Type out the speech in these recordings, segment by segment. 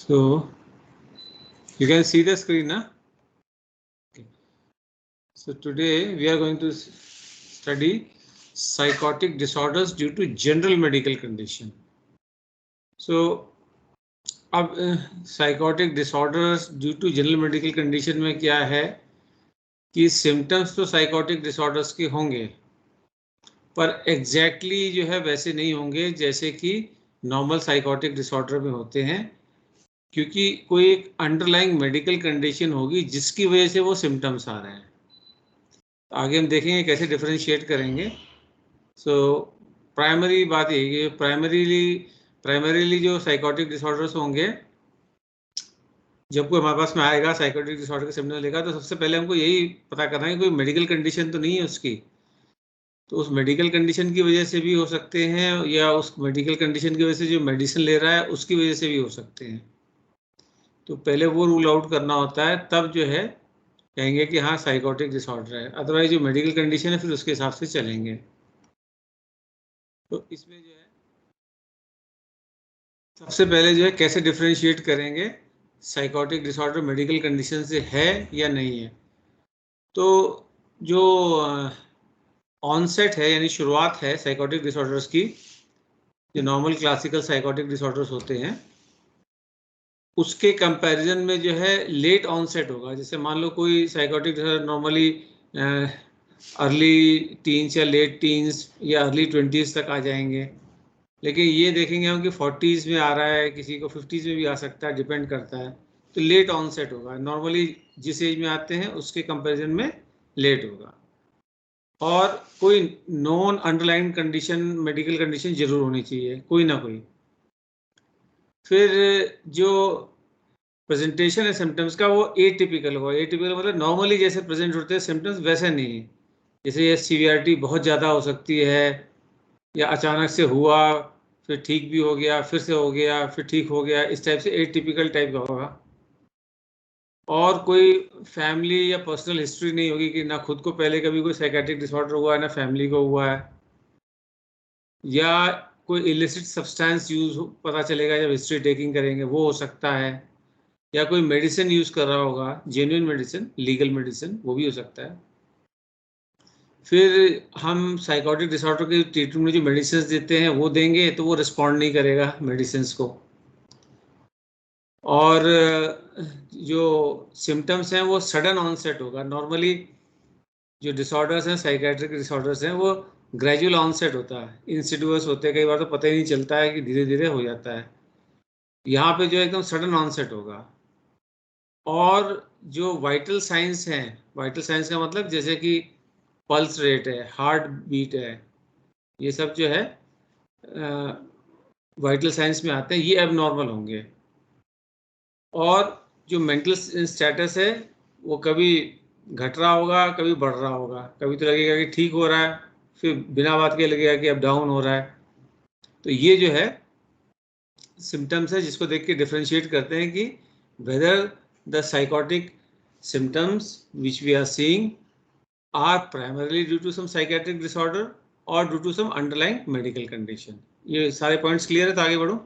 So you can see the screen, huh? Okay. So today we are going to study psychotic disorders due to general medical condition. So अब psychotic disorders due to general medical condition में क्या है कि symptoms तो psychotic disorders के होंगे पर exactly जो है वैसे नहीं होंगे जैसे कि नॉर्मल साइकोटिक डिसऑर्डर में होते हैं, क्योंकि कोई एक अंडरलाइंग मेडिकल कंडीशन होगी जिसकी वजह से वो सिम्टम्स आ रहे हैं। तो आगे हम देखेंगे कैसे डिफरेंशिएट करेंगे। सो प्राइमरी बात यही है, प्राइमरीली जो साइकोटिक डिसऑर्डर्स होंगे, जब कोई हमारे पास में आएगा साइकोटिक डिसऑर्डर के सिम्टम्स लेगा तो सबसे पहले हमको यही पता करना है कि कोई मेडिकल कंडीशन तो नहीं है उसकी। तो उस मेडिकल कंडीशन की वजह से भी हो सकते हैं या उस मेडिकल कंडीशन की वजह से जो मेडिसिन ले रहा है उसकी वजह से भी हो सकते हैं। तो पहले वो रूल आउट करना होता है, तब जो है कहेंगे कि हाँ साइकोटिक डिसऑर्डर है। अदरवाइज जो मेडिकल कंडीशन है फिर उसके हिसाब से चलेंगे। तो इसमें जो है सबसे पहले जो है कैसे डिफरेंशिएट करेंगे साइकोटिक डिसऑर्डर मेडिकल कंडीशन से है या नहीं है। तो जो ऑनसेट है यानी शुरुआत है साइकोटिक डिसऑर्डर्स की, जो नॉर्मल क्लासिकल साइकोटिक डिसऑर्डर्स होते हैं उसके कंपैरिजन में जो है लेट ऑनसेट होगा। जैसे मान लो कोई psychotic disorder normally early teens या लेट टीन्स या अर्ली 20s तक आ जाएंगे, लेकिन ये देखेंगे हम कि 40s में आ रहा है, किसी को 50s में भी आ सकता है, डिपेंड करता है। तो लेट ऑनसेट होगा, नॉर्मली जिस एज में आते हैं उसके कंपैरिजन में लेट होगा। और कोई non underline condition medical condition जरूर होनी चाहिए, कोई ना कोई। फिर जो प्रेजेंटेशन है सिम्टम्स का वो एटिपिकल होगा। एटिपिकल मतलब नॉर्मली जैसे प्रेजेंट होते हैं सिम्टम्स वैसे नहीं है। जैसे ये सीवियरिटी बहुत ज़्यादा हो सकती है या अचानक से हुआ फिर ठीक भी हो गया, फिर से हो गया, फिर ठीक हो गया, इस टाइप से एटिपिकल टाइप का होगा। और कोई फैमिली या पर्सनल हिस्ट्री नहीं होगी कि ना खुद को पहले कभी कोई साइकेट्रिक डिसऑर्डर हुआ है ना फैमिली को हुआ है, या कोई इलिसिट सब्सटेंस यूज पता चलेगा जब हिस्ट्री टेकिंग करेंगे वो हो सकता है, या कोई मेडिसिन यूज कर रहा होगा, जेन्युइन मेडिसिन, लीगल मेडिसिन, वो भी हो सकता है। फिर हम साइकोटिक डिसऑर्डर के ट्रीटमेंट में जो मेडिसिन देते हैं वो देंगे तो वो रिस्पॉन्ड नहीं करेगा मेडिसिन को। और जो सिम्टम्स हैं वो सडन ऑनसेट होगा। नॉर्मली जो डिसऑर्डर्स हैं साइकेट्रिक डिसऑर्डर्स हैं वो ग्रेजुअल ऑनसेट होता है, इंसिडियस होते हैं, कई बार तो पता ही नहीं चलता है कि धीरे धीरे हो जाता है। यहाँ पे जो एकदम सडन ऑनसेट होगा। और जो वाइटल साइंस हैं, वाइटल साइंस का मतलब जैसे कि पल्स रेट है, हार्ट बीट है, ये सब जो है वाइटल साइंस में आते हैं, ये एबनॉर्मल होंगे। और जो मेंटल स्टेटस है वो कभी घट रहा होगा, कभी बढ़ रहा होगा। कभी तो लगेगा कि ठीक हो रहा है, फिर बिना बात के लगेगा कि अब डाउन हो रहा है। तो ये जो है सिम्टम्स है जिसको देख के डिफरेंशिएट करते हैं कि whether the psychotic symptoms which we are seeing are primarily due to some psychiatric disorder or due to some underlying medical condition। ये सारे पॉइंट्स क्लियर है तो आगे बढ़ो।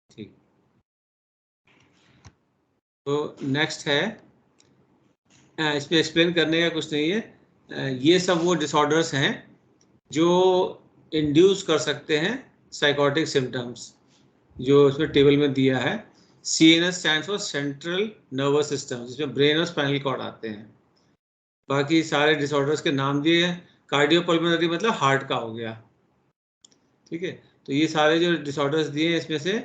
ठीक, तो नेक्स्ट है, इसमें एक्सप्लेन करने का कुछ नहीं है। ये सब वो डिसऑर्डर्स हैं जो इंड्यूस कर सकते हैं साइकोटिक सिम्टम्स, जो इसमें टेबल में दिया है। CNS stands for central nervous system, जिसमें ब्रेन और स्पाइनल कॉर्ड आते हैं। बाकी सारे डिसऑर्डर्स के नाम दिए हैं। कार्डियोपल्मोनरी मतलब हार्ट का हो गया, ठीक है। तो ये सारे जो डिसऑर्डर्स दिए हैं इसमें से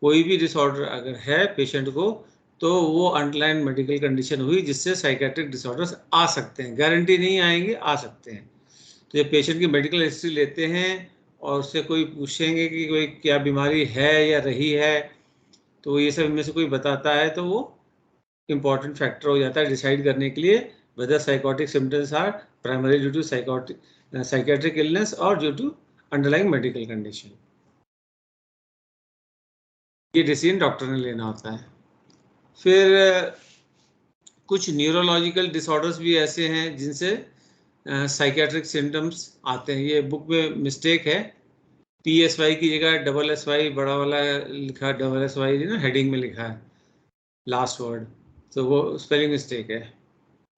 कोई भी डिसऑर्डर अगर है पेशेंट को तो वो अंडरलाइन मेडिकल कंडीशन हुई जिससे साइकेट्रिक डिसऑर्डर्स आ सकते हैं। गारंटी नहीं आएंगे, आ सकते हैं। तो जब पेशेंट की मेडिकल हिस्ट्री लेते हैं और उससे कोई पूछेंगे कि कोई क्या बीमारी है या रही है, तो ये सब इनमें से कोई बताता है तो वो इम्पॉर्टेंट फैक्टर हो जाता है डिसाइड करने के लिए whether psychotic symptoms are primarily due to psychiatric illness or due to underlying medical condition। ये डिसीजन डॉक्टर ने लेना होता है। फिर कुछ न्यूरोलॉजिकल डिसऑर्डर्स भी ऐसे हैं जिनसे साइकियाट्रिक सिम्टम्स आते हैं। ये बुक में मिस्टेक है, PSY की जगह SSY बड़ा वाला लिखा, SSY ना हेडिंग में लिखा है, लास्ट वर्ड, तो वो स्पेलिंग मिस्टेक है,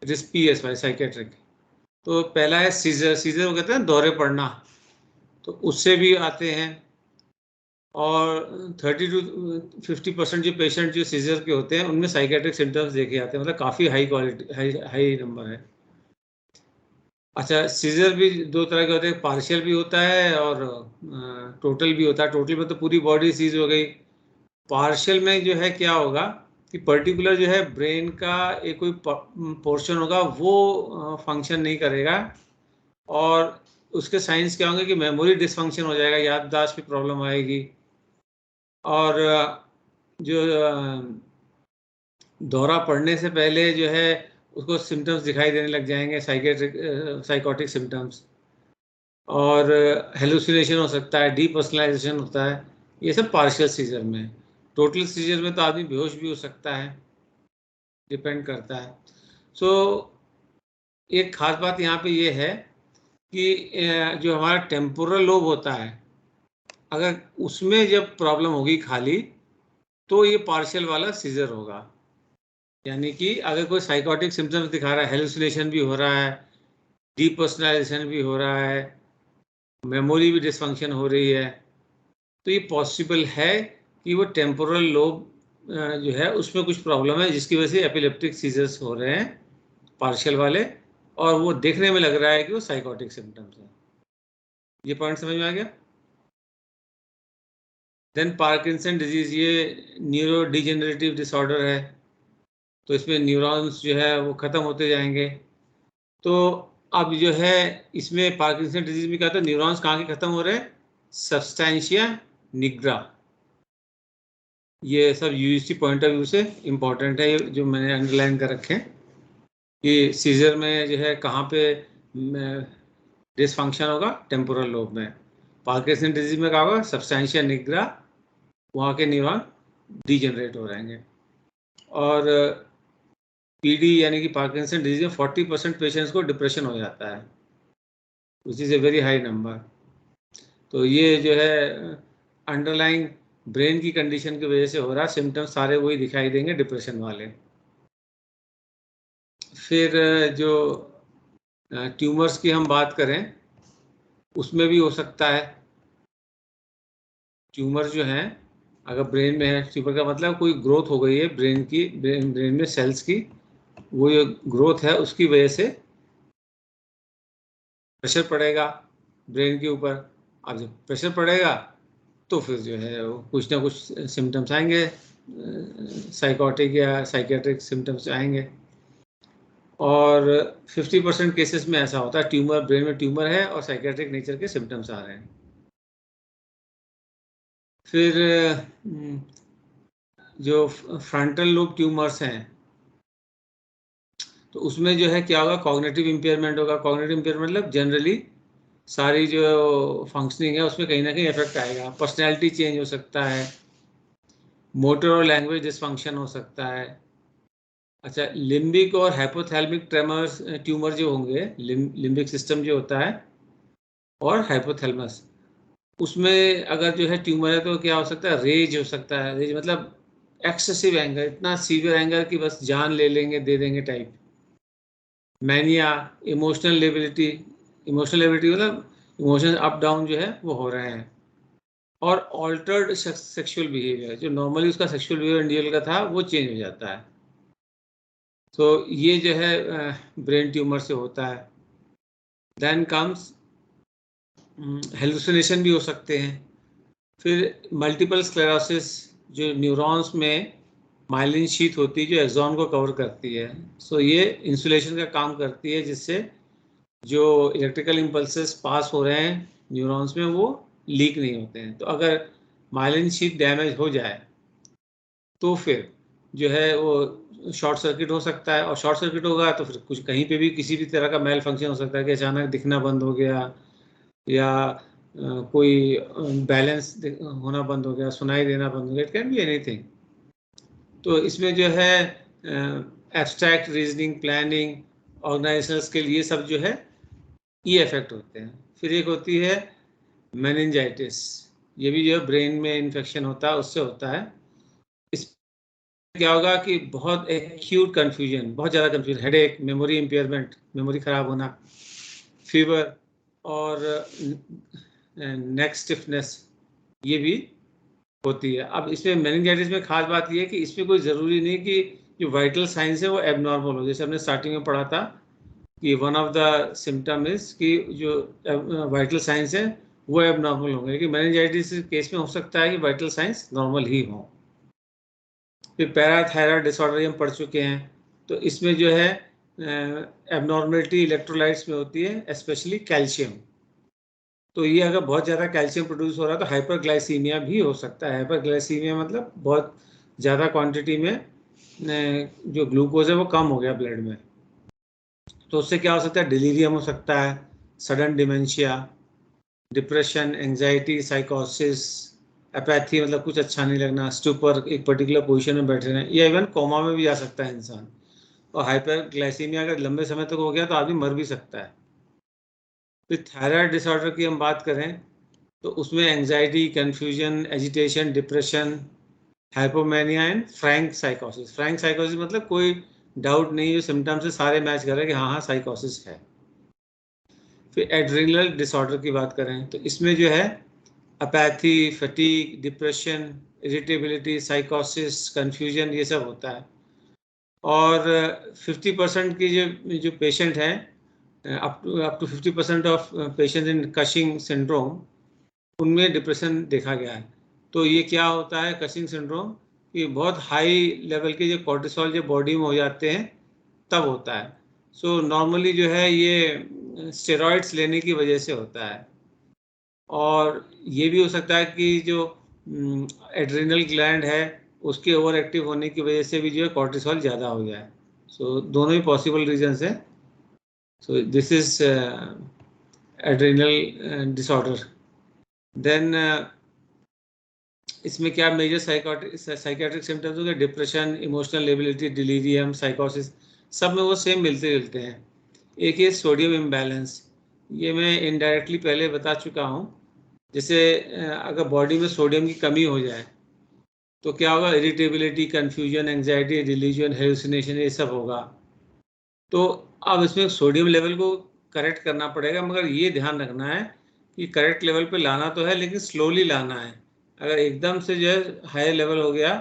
इट इज PSY साइकेट्रिक। तो पहला है सीजर, सीजर वो कहते हैं दौरे पड़ना, तो उससे भी आते हैं। और 30 to 50% जो पेशेंट जो सीजर के होते हैं उनमें साइकेट्रिक सिम्टम्स देखे जाते हैं, मतलब काफ़ी हाई क्वालिटी, हाई नंबर है। अच्छा, सीजर भी दो तरह के होते हैं, पार्शियल भी होता है और टोटल भी होता है। टोटल में तो पूरी बॉडी सीज हो गई, पार्शियल में जो है क्या होगा कि पर्टिकुलर जो है ब्रेन का एक कोई पोर्शन होगा वो फंक्शन नहीं करेगा, और उसके साइंस क्या होंगे कि मेमोरी डिसफंक्शन हो जाएगा, याददाश्त की प्रॉब्लम आएगी, और जो दौरा पड़ने से पहले जो है उसको सिम्टम्स दिखाई देने लग जाएंगे, साइकोटिक सिम्टम्स, और हेलुसिनेशन हो सकता है, डीपर्सनलाइजेशन होता है, ये सब पार्शियल सीजर में। टोटल सीजर में तो आदमी बेहोश भी हो सकता है, डिपेंड करता है। सो एक खास बात यहाँ पे ये है कि जो हमारा टेम्पोरल लोब होता है, अगर उसमें जब प्रॉब्लम होगी खाली, तो ये पार्शियल वाला सीजर होगा। यानी कि अगर कोई साइकोटिक सिम्टम्स दिखा रहा है, हेलुसिनेशन भी हो रहा है, डीपर्सनलाइजेशन भी हो रहा है, मेमोरी भी डिसफंक्शन हो रही है, तो ये पॉसिबल है कि वो टेम्पोरल लोब जो है उसमें कुछ प्रॉब्लम है, जिसकी वजह से एपिलेप्टिक सीजर्स हो रहे हैं पार्शियल वाले, और वो देखने में लग रहा है कि वो साइकोटिक सिम्टम्स है। ये पॉइंट समझ में आ गया? देन पार्किंसन डिजीज, ये न्यूरो डिजेनरेटिव डिसऑर्डर है, तो इसमें न्यूरॉन्स जो है वो ख़त्म होते जाएंगे। तो अब जो है इसमें पार्किंसन डिजीज में क्या होता है, न्यूरॉन्स कहाँ के ख़त्म हो रहे हैं, सब्सटेंशिया निग्रा। ये सब यूएसटी पॉइंट ऑफ व्यू से इम्पॉर्टेंट है, जो मैंने अंडरलाइन कर रखे हैं कि सीजर में जो है कहाँ पे डिसफंक्शन होगा, टेम्पोरल लोब में। पार्किंसन डिजीज में क्या होगा, सब्सटेंशिया निग्रा, वहाँ के न्यूरॉन डीजनरेट हो रहेंगे। और PD यानी कि पार्किंसन डिजीज में 40% पेशेंट्स को डिप्रेशन हो जाता है, which is a very high number. तो ये जो है अंडरलाइंग ब्रेन की कंडीशन की वजह से हो रहा है, सिम्टम्स सारे वही दिखाई देंगे, डिप्रेशन वाले। फिर जो ट्यूमर्स की हम बात करें, उसमें भी हो सकता है। ट्यूमर जो हैं अगर ब्रेन में है, ट्यूमर का मतलब कोई ग्रोथ हो गई है ब्रेन की, ब्रेन में सेल्स की, वो जो ग्रोथ है उसकी वजह से प्रेशर पड़ेगा ब्रेन के ऊपर। अब जब प्रेशर पड़ेगा तो फिर जो है वो कुछ ना कुछ सिम्टम्स आएंगे, साइकोटिक या साइकेट्रिक सिम्टम्स आएंगे। और 50% केसेस में ऐसा होता है, ट्यूमर, ब्रेन में ट्यूमर है और साइकेट्रिक नेचर के सिम्टम्स आ रहे हैं। फिर जो फ्रंटल लोब ट्यूमर्स हैं, तो उसमें जो है क्या होगा, कॉग्निटिव इम्पेयरमेंट होगा। कॉग्निटिव इम्पेयरमेंट मतलब जनरली सारी जो फंक्शनिंग है उसमें कहीं ना कहीं इफेक्ट आएगा, पर्सनैलिटी चेंज हो सकता है, मोटर और लैंग्वेज डिसफंक्शन हो सकता है। अच्छा, लिम्बिक और हाइपोथैलेमिक ट्रेमर्स ट्यूमर जो होंगे, लिम्बिक सिस्टम जो होता है और हाइपोथैलेमस, उसमें अगर जो है ट्यूमर है तो क्या हो सकता है, रेज हो सकता है। रेज मतलब एक्सेसिव एंगर, इतना सीवियर एंगर कि बस जान ले लेंगे, दे देंगे type. Mania, emotional liability, emotional liability मतलब इमोशन अप डाउन जो है वो हो रहे हैं। और ऑल्टर्ड सेक्सुअल बिहेवियर, जो नॉर्मली उसका सेक्सुअल बिहेवियर इंडिविजुअल का था वो चेंज हो जाता है। तो ये जो है ब्रेन ट्यूमर से होता है। देन कम्स हेलुसिनेशन भी हो सकते हैं। फिर मल्टीपल स्क्लेरोसिस, जो न्यूरॉन्स में माइलिन शीथ होती है जो एक्सॉन को कवर करती है, सो ये इंसुलेशन का काम करती है, जिससे जो इलेक्ट्रिकल इम्पल्सेस पास हो रहे हैं न्यूरॉन्स में वो लीक नहीं होते हैं। तो अगर माइलिन शीथ डैमेज हो जाए तो फिर जो है वो शॉर्ट सर्किट हो सकता है, और शॉर्ट सर्किट होगा तो फिर कुछ कहीं पे भी किसी भी तरह का मेल फंक्शन हो सकता है कि अचानक दिखना बंद हो गया, या कोई बैलेंस होना बंद हो गया, सुनाई देना बंद हो गया, इट कैन बी एनीथिंग। तो इसमें जो है abstract reasoning, planning, organizational skill, ये सब जो है ये इफेक्ट होते हैं। फिर एक होती है मेनिंजाइटिस, ये भी जो है ब्रेन में इन्फेक्शन होता है उससे होता है। क्या होगा कि बहुत एक्यूट कंफ्यूजन, बहुत ज़्यादा confusion, headache, memory impairment, memory खराब होना, फीवर और नेक स्टिफनेस, ये भी होती है। अब इसमें मेनिंजाइटिस में खास बात ये है कि इसमें कोई ज़रूरी नहीं कि जो वाइटल साइंस है वो एबनॉर्मल हो। जैसे हमने स्टार्टिंग में पढ़ा था कि one of the symptom is कि जो वाइटल साइंस है वो एबनॉर्मल होंगे, लेकिन मेनिंजाइटिस केस में हो सकता है कि वाइटल साइंस नॉर्मल ही हो। फिर पैराथायराइड डिसऑर्डर हम पढ़ चुके हैं, तो इसमें जो है एबनॉर्मलिटी इलेक्ट्रोलाइट्स में होती है, स्पेशली कैल्शियम। तो ये अगर बहुत ज़्यादा कैल्शियम प्रोड्यूस हो रहा है तो हाइपरग्लाइसीमिया भी हो सकता है। हाइपरग्लाइसीमिया मतलब बहुत ज़्यादा क्वांटिटी में जो ग्लूकोज है वो कम हो गया ब्लड में, तो उससे क्या हो सकता है, डिलीरियम हो सकता है, सडन डिमेंशिया, डिप्रेशन, एंजाइटी, साइकोसिस, एपैथी मतलब कुछ अच्छा नहीं लगना, स्टूपर, एक पर्टिकुलर पोजीशन में बैठे रहें, या इवन कोमा में भी जा सकता है इंसान। और हाइपरग्लाइसीमिया अगर लंबे समय तक हो गया तो आदमी मर भी सकता है। फिर थायराइड डिसऑर्डर की हम बात करें तो उसमें anxiety, confusion, agitation, depression, hypomania and frank साइकोसिस। फ्रैंक साइकोसिस मतलब कोई डाउट नहीं, जो सिम्टम्स से सारे मैच कर रहे हैं कि हाँ हाँ साइकोसिस है। फिर एड्रिनल डिसऑर्डर की बात करें तो इसमें जो है अपैथी, फटीग, डिप्रेशन, इरिटेबिलिटी, साइकोसिस, कन्फ्यूजन, ये सब होता है। और 50% की जो पेशेंट हैं, up to 50% of patient in Cushing syndrome, उनमें डिप्रेशन देखा गया है। तो ये क्या होता है कशिंग सिंड्रोम, कि बहुत हाई लेवल के जो कॉर्टिसोल जो बॉडी में हो जाते हैं तब होता है। सो नॉर्मली जो है ये स्टेरॉइड्स लेने की वजह से होता है। और ये भी हो सकता है कि जो एड्रिनल ग्लैंड है उसके ओवर एक्टिव होने की वजह से भी जो है कॉर्टिसोल ज़्यादा हो जाए। सो दोनों ही पॉसिबल रीजंस हैं। So this is adrenal disorder. Then इसमें क्या मेजर साइकेट्रिक सिम्टम्स हो गए, डिप्रेशन, इमोशनल लेबिलिटी, डिलीरियम, साइकोसिस, सब में वो सेम मिलते जुलते हैं। एक है सोडियम इम्बैलेंस, ये मैं इनडायरेक्टली पहले बता चुका हूँ। जैसे अगर बॉडी में सोडियम की कमी हो जाए तो क्या होगा, irritability, confusion, anxiety, delusion, hallucination, ये सब होगा। तो अब इसमें सोडियम लेवल को करेक्ट करना पड़ेगा, मगर ये ध्यान रखना है कि करेक्ट लेवल पे लाना तो है लेकिन स्लोली लाना है। अगर एकदम से जो है हाई लेवल हो गया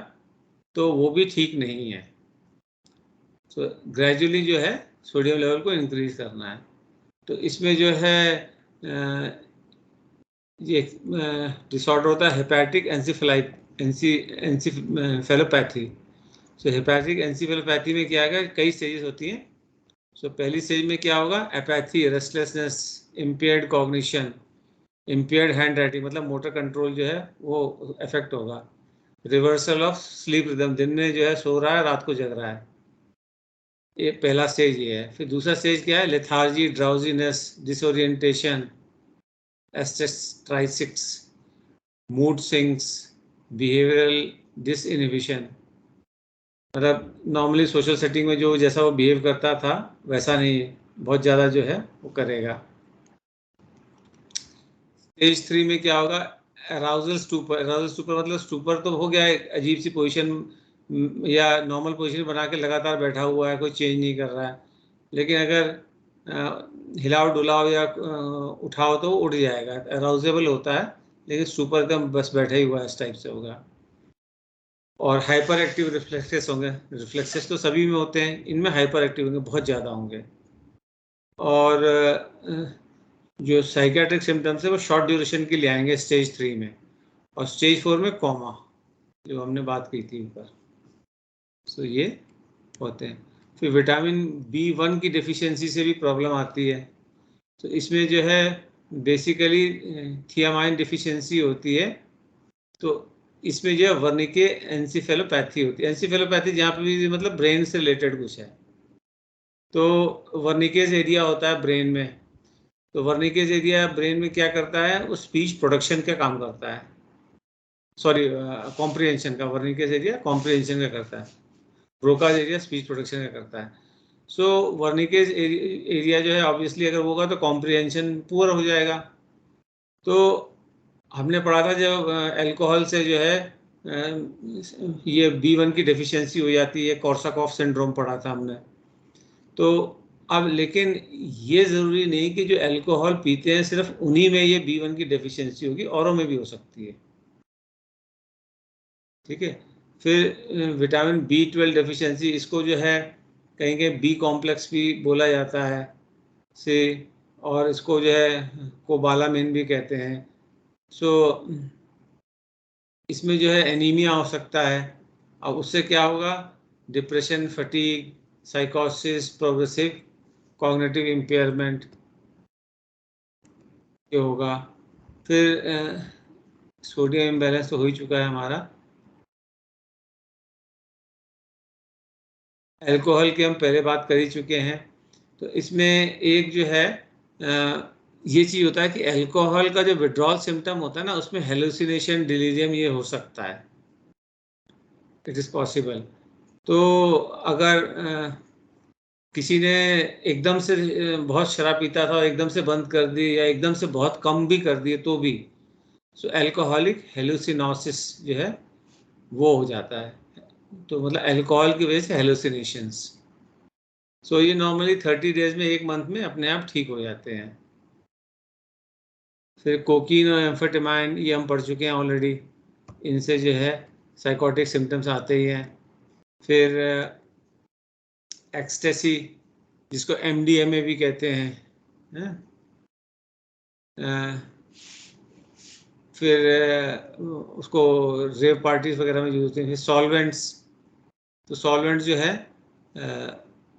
तो वो भी ठीक नहीं है। तो ग्रेजुअली जो है सोडियम लेवल को इंक्रीज करना है। तो इसमें जो है ये डिसऑर्डर होता है हेपेटिक एंसीफेलोपैथी। सो हेपेटिक एंसीफेलोपैथी में क्या है, कई स्टेजेस होती हैं। सो पहली स्टेज में क्या होगा, apathy, restlessness, impaired cognition, impaired hand writing मतलब मोटर कंट्रोल जो है वो इफेक्ट होगा, रिवर्सल ऑफ स्लीप रिदम, दिन में जो है सो रहा है, रात को जग रहा है, ये पहला स्टेज ये है। फिर दूसरा स्टेज क्या है, lethargy, drowsiness, disorientation, asterixis, mood swings, behavioural disinhibition, मतलब नॉर्मली सोशल सेटिंग में जो जैसा वो बिहेव करता था वैसा नहीं, बहुत ज़्यादा जो है वो करेगा। स्टेज 3 में क्या होगा, अराउजल स्टूपर। अराउजल स्टूपर मतलब स्टूपर तो हो गया है, अजीब सी पोजीशन या नॉर्मल पोजीशन बना के लगातार बैठा हुआ है, कोई चेंज नहीं कर रहा है, लेकिन अगर हिलाओ डुलाओ या उठाओ तो उठ जाएगा, अराउजेबल होता है, लेकिन स्टूपर एकदम बस बैठा ही हुआ है, इस टाइप से होगा। और हाइपर एक्टिव रिफ्लेक्सेस होंगे, रिफ्लेक्सेस तो सभी में होते हैं, इनमें हाइपर एक्टिव होंगे, बहुत ज़्यादा होंगे। और जो साइकेट्रिक सिम्टम्स है वो शॉर्ट ड्यूरेशन के लिए आएंगे स्टेज 3 में, और स्टेज 4 में कोमा, जो हमने बात की थी ऊपर। सो ये होते हैं। फिर विटामिन B1 की डिफिशियंसी से भी प्रॉब्लम आती है। तो इसमें जो है बेसिकली थियामाइन डिफिशियंसी होती है। तो इसमें जो है वर्निके एंसीफेलोपैथी होती है। एंसीफेलोपैथी जहाँ पे भी मतलब ब्रेन से रिलेटेड कुछ है, तो वर्निकेज एरिया होता है ब्रेन में। तो वर्निकेज एरिया ब्रेन में क्या करता है, वो स्पीच प्रोडक्शन का काम करता है, सॉरी कॉम्प्रिहेंशन का, वर्निकेज एरिया कॉम्प्रिहेंशन का करता है, ब्रोकाज एरिया स्पीच प्रोडक्शन का करता है। सो वर्निकेज एरिया जो है ऑब्वियसली अगर होगा तो कॉम्प्रिहेंशन पुअर हो जाएगा। तो हमने पढ़ा था जब अल्कोहल से जो है ये B1 की डेफिशिएंसी हो जाती है, कोर्साकॉफ सिंड्रोम पढ़ा था हमने। तो अब लेकिन ये ज़रूरी नहीं कि जो अल्कोहल पीते हैं सिर्फ उन्हीं में ये B1 की डेफिशिएंसी होगी, औरों में भी हो सकती है। ठीक है, फिर विटामिन B12 डेफिशिएंसी, इसको जो है कहेंगे बी कॉम्प्लेक्स भी बोला जाता है से, और इसको जो है कोबालामिन भी कहते हैं। सो इसमें जो है एनीमिया हो सकता है। अब उससे क्या होगा, डिप्रेशन, फटीग, साइकोसिस, प्रोग्रेसिव कॉग्निटिव इम्पेयरमेंट ये होगा। फिर सोडियम इम्बैलेंस तो हो ही चुका है हमारा। अल्कोहल की हम पहले बात कर ही चुके हैं। तो इसमें एक जो है ये चीज़ होता है कि अल्कोहल का जो विड्रॉल सिम्टम होता है ना, उसमें हेलुसिनेशन, डिलीरियम ये हो सकता है, इट इज़ पॉसिबल। तो अगर किसी ने एकदम से बहुत शराब पीता था और एकदम से बंद कर दी, या एकदम से बहुत कम भी कर दिए तो भी, सो अल्कोहलिक हेलुसिनोसिस जो है वो हो जाता है। तो मतलब अल्कोहल की वजह से हेलुसिनेशंस। सो ये नॉर्मली 30 डेज में, 1 मंथ में अपने आप ठीक हो जाते हैं। फिर कोकीन और एम्फेटामाइन ये हम पढ़ चुके हैं ऑलरेडी, इनसे जो है साइकोटिक सिम्टम्स आते ही हैं। फिर एक्सटेसी, जिसको MDMA भी कहते हैं, है? फिर उसको रेव पार्टीज वगैरह में यूज होते हैं। फिर सॉल्वेंट्स, तो सॉल्वेंट्स जो है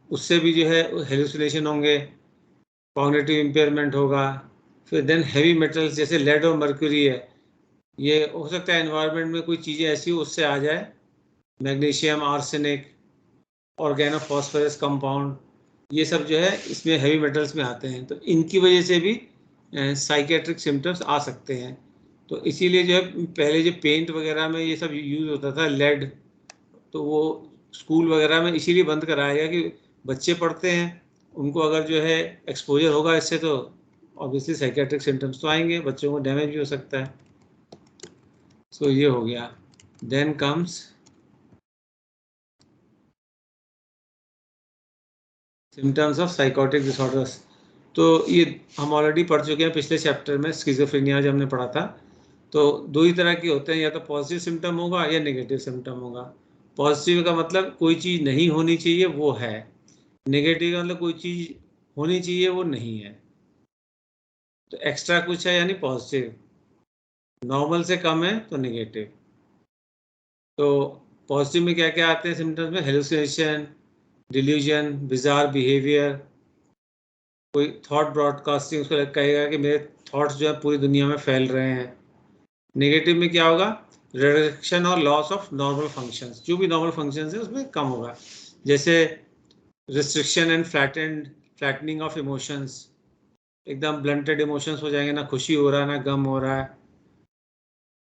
उससे भी जो है हेलुसिनेशन होंगे, कॉग्निटिव इम्पेयरमेंट होगा। फिर देन हैवी मेटल्स जैसे लेड और मर्क्यूरी है, ये हो सकता है एनवायरनमेंट में कोई चीज़ें ऐसी हो उससे आ जाए, मैग्नीशियम, आर्सेनिक, ऑर्गेनोफॉस्फोरस कंपाउंड, ये सब जो है इसमें हैवी मेटल्स में आते हैं। तो इनकी वजह से भी साइकेट्रिक सिम्टम्स आ सकते हैं। तो इसीलिए जो है पहले जो पेंट वगैरह में ये सब यूज़ होता था, लेड, तो वो स्कूल वगैरह में इसीलिए बंद कराया गया कि बच्चे पढ़ते हैं, उनको अगर जो है एक्सपोजर होगा इससे तो ऑब्वियसली साइकेट्रिक सिम्टम्स तो आएंगे, बच्चों को डैमेज भी हो सकता है। सो ये हो गया। Then comes symptoms of psychotic disorders. तो ये हम ऑलरेडी पढ़ चुके हैं पिछले चैप्टर में, स्किज़ोफ्रेनिया जब हमने पढ़ा था। तो दो ही तरह के होते हैं, या तो पॉजिटिव सिम्टम होगा या नेगेटिव सिम्टम होगा। पॉजिटिव का मतलब कोई चीज़ नहीं होनी चाहिए वो है, नेगेटिव का मतलब कोई चीज़ होनी चाहिए वो नहीं है। तो एक्स्ट्रा कुछ है यानी पॉजिटिव, नॉर्मल से कम है तो नेगेटिव। तो पॉजिटिव में क्या क्या आते हैं सिम्टम्स में, हेलुसिनेशन, डिल्यूजन, बिजार बिहेवियर, कोई थॉट ब्रॉडकास्टिंग, उसको कहेगा कि मेरे थॉट्स जो है पूरी दुनिया में फैल रहे हैं। नेगेटिव में क्या होगा, रिडक्शन और लॉस ऑफ नॉर्मल फंक्शंस, जो भी नॉर्मल फंक्शंस है उसमें कम होगा, जैसे restriction and flattening of emotions, एकदम ब्लंटेड इमोशंस हो जाएंगे, ना खुशी हो रहा है ना गम हो रहा है।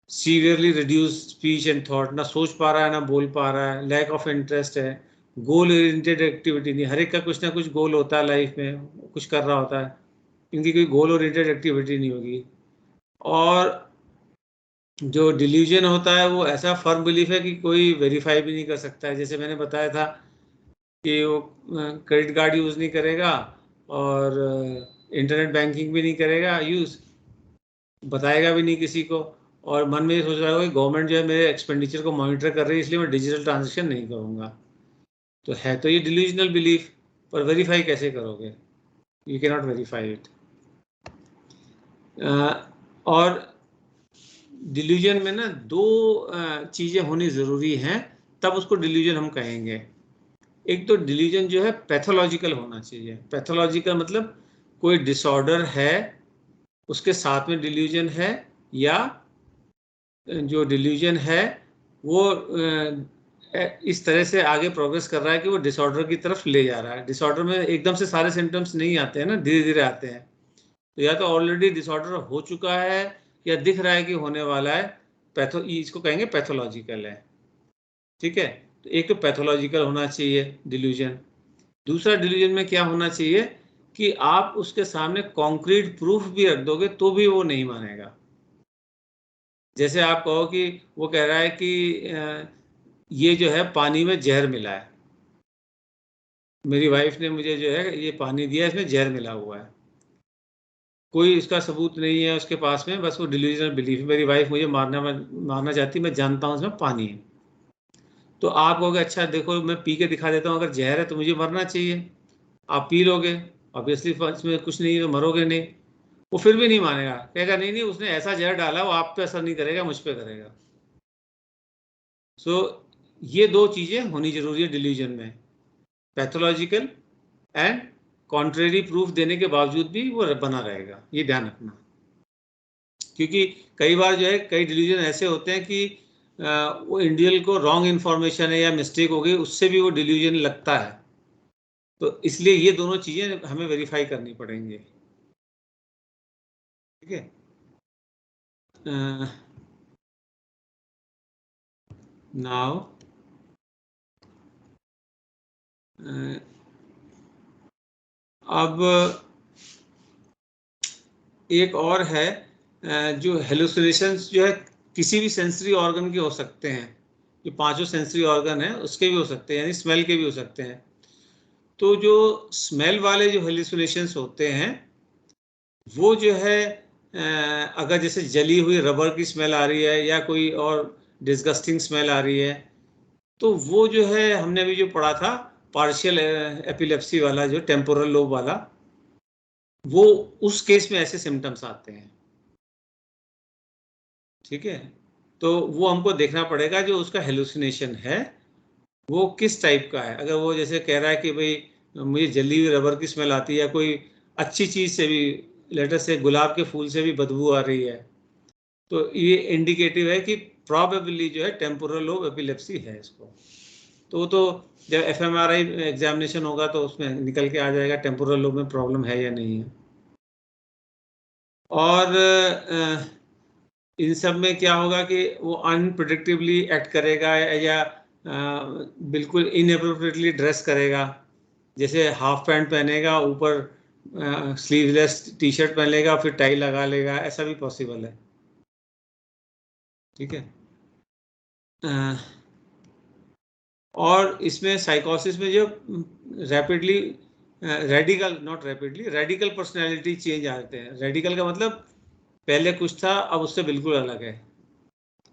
Severely reduce speech and thought, ना सोच पा रहा है ना बोल पा रहा है। लैक ऑफ इंटरेस्ट है, गोल ओरिएंटेड एक्टिविटी नहीं, हर एक का कुछ ना कुछ गोल होता है लाइफ में, कुछ कर रहा होता है, इनकी कोई गोल ओरिएंटेड एक्टिविटी नहीं होगी। और जो डिल्यूजन होता है वो ऐसा फर्म बिलीफ है कि कोई वेरीफाई भी नहीं कर सकता है। जैसे मैंने बताया था कि वो क्रेडिट कार्ड यूज़ नहीं करेगा और इंटरनेट बैंकिंग भी नहीं करेगा यूज़, बताएगा भी नहीं किसी को, और मन में ये सोच रहा होगा कि गवर्नमेंट जो है मेरे एक्सपेंडिचर को मॉनिटर कर रही है इसलिए मैं डिजिटल ट्रांजेक्शन नहीं करूँगा। तो है तो ये डिल्यूजनल बिलीफ, पर वेरीफाई कैसे करोगे, you can not verify it. और डिल्यूजन में ना दो चीज़ें होनी ज़रूरी हैं, तब उसको डिल्यूजन हम कहेंगे। एक तो डिल्यूजन जो है पैथोलॉजिकल होना चाहिए। पैथोलॉजिकल मतलब कोई डिसऑर्डर है उसके साथ में डिल्यूजन है, या जो डिल्यूजन है वो इस तरह से आगे प्रोग्रेस कर रहा है कि वो डिसऑर्डर की तरफ ले जा रहा है। डिसऑर्डर में एकदम से सारे सिम्टम्स नहीं आते हैं ना, धीरे धीरे आते हैं। तो या तो ऑलरेडी डिसऑर्डर हो चुका है या दिख रहा है कि होने वाला है, इसको कहेंगे पैथोलॉजिकल है। ठीक है, तो एक तो पैथोलॉजिकल होना चाहिए डिल्यूजन। दूसरा डिल्यूजन में क्या होना चाहिए कि आप उसके सामने कॉन्क्रीट प्रूफ भी रख दोगे तो भी वो नहीं मानेगा। जैसे आप कहो कि वो कह रहा है कि ये जो है पानी में जहर मिला है, मेरी वाइफ ने मुझे जो है ये पानी दिया, इसमें जहर मिला हुआ है, कोई इसका सबूत नहीं है उसके पास में, बस वो डिल्यूजनल बिलीफ, मेरी वाइफ मुझे मारना चाहती, मैं जानता हूँ इसमें पानी है। तो आप कहोगे अच्छा देखो मैं पी के दिखा देता हूँ, अगर जहर है तो मुझे मरना चाहिए, आप पी लोगे, ऑब्वियसली इसमें कुछ नहीं है तो मरोगे नहीं। वो फिर भी नहीं मानेगा, कहेगा नहीं नहीं उसने ऐसा जहर डाला, वो आप पे असर नहीं करेगा, मुझ पे करेगा। सो ये दो चीजें होनी जरूरी है डिल्यूजन में, पैथोलॉजिकल एंड कॉन्ट्रेरी प्रूफ देने के बावजूद भी वो बना रहेगा, ये ध्यान रखना। क्योंकि कई बार जो है कई डिल्यूजन ऐसे होते हैं कि वो इंडिविजुअल को रॉन्ग इन्फॉर्मेशन है या मिस्टेक हो गई, उससे भी वो डिल्यूजन लगता है। तो इसलिए ये दोनों चीजें हमें वेरीफाई करनी पड़ेंगी, ठीक है। नाउ अब एक और है, जो हेलुसिनेशंस जो है किसी भी सेंसरी ऑर्गन के हो सकते हैं, जो पांचों सेंसरी ऑर्गन है उसके भी हो सकते हैं, यानी स्मेल के भी हो सकते हैं। तो जो स्मेल वाले जो हेलुसिनेशंस होते हैं वो जो है अगर जैसे जली हुई रबर की स्मेल आ रही है या कोई और डिस्गस्टिंग स्मेल आ रही है, तो वो जो है हमने अभी जो पढ़ा था पार्शियल एपिलेप्सी वाला, जो टेम्पोरल लोब वाला, वो उस केस में ऐसे सिम्टम्स आते हैं, ठीक है। तो वो हमको देखना पड़ेगा जो उसका हेलुसिनेशन है वो किस टाइप का है। अगर वो जैसे कह रहा है कि भाई मुझे जली हुई रबर की स्मेल आती है, कोई अच्छी चीज से भी, लेटर से गुलाब के फूल से भी बदबू आ रही है, तो ये इंडिकेटिव है कि प्रॉबेबली जो है टेम्पोरल लोब एपिलेप्सी है इसको। तो जब एफएमआरआई एग्जामिनेशन होगा तो उसमें निकल के आ जाएगा टेम्पोरल लोब में प्रॉब्लम है या नहीं है। और इन सब में क्या होगा कि वो अनप्रिडिक्टिवली एक्ट करेगा या बिल्कुल इनएप्रोप्रिएटली ड्रेस करेगा, जैसे हाफ पैंट पहनेगा ऊपर स्लीवलेस टी शर्ट पहन लेगा फिर टाई लगा लेगा, ऐसा भी पॉसिबल है, ठीक है। और इसमें साइकोसिस में जो रैपिडली रेडिकल पर्सनैलिटी चेंज आते हैं। रेडिकल का मतलब पहले कुछ था अब उससे बिल्कुल अलग है,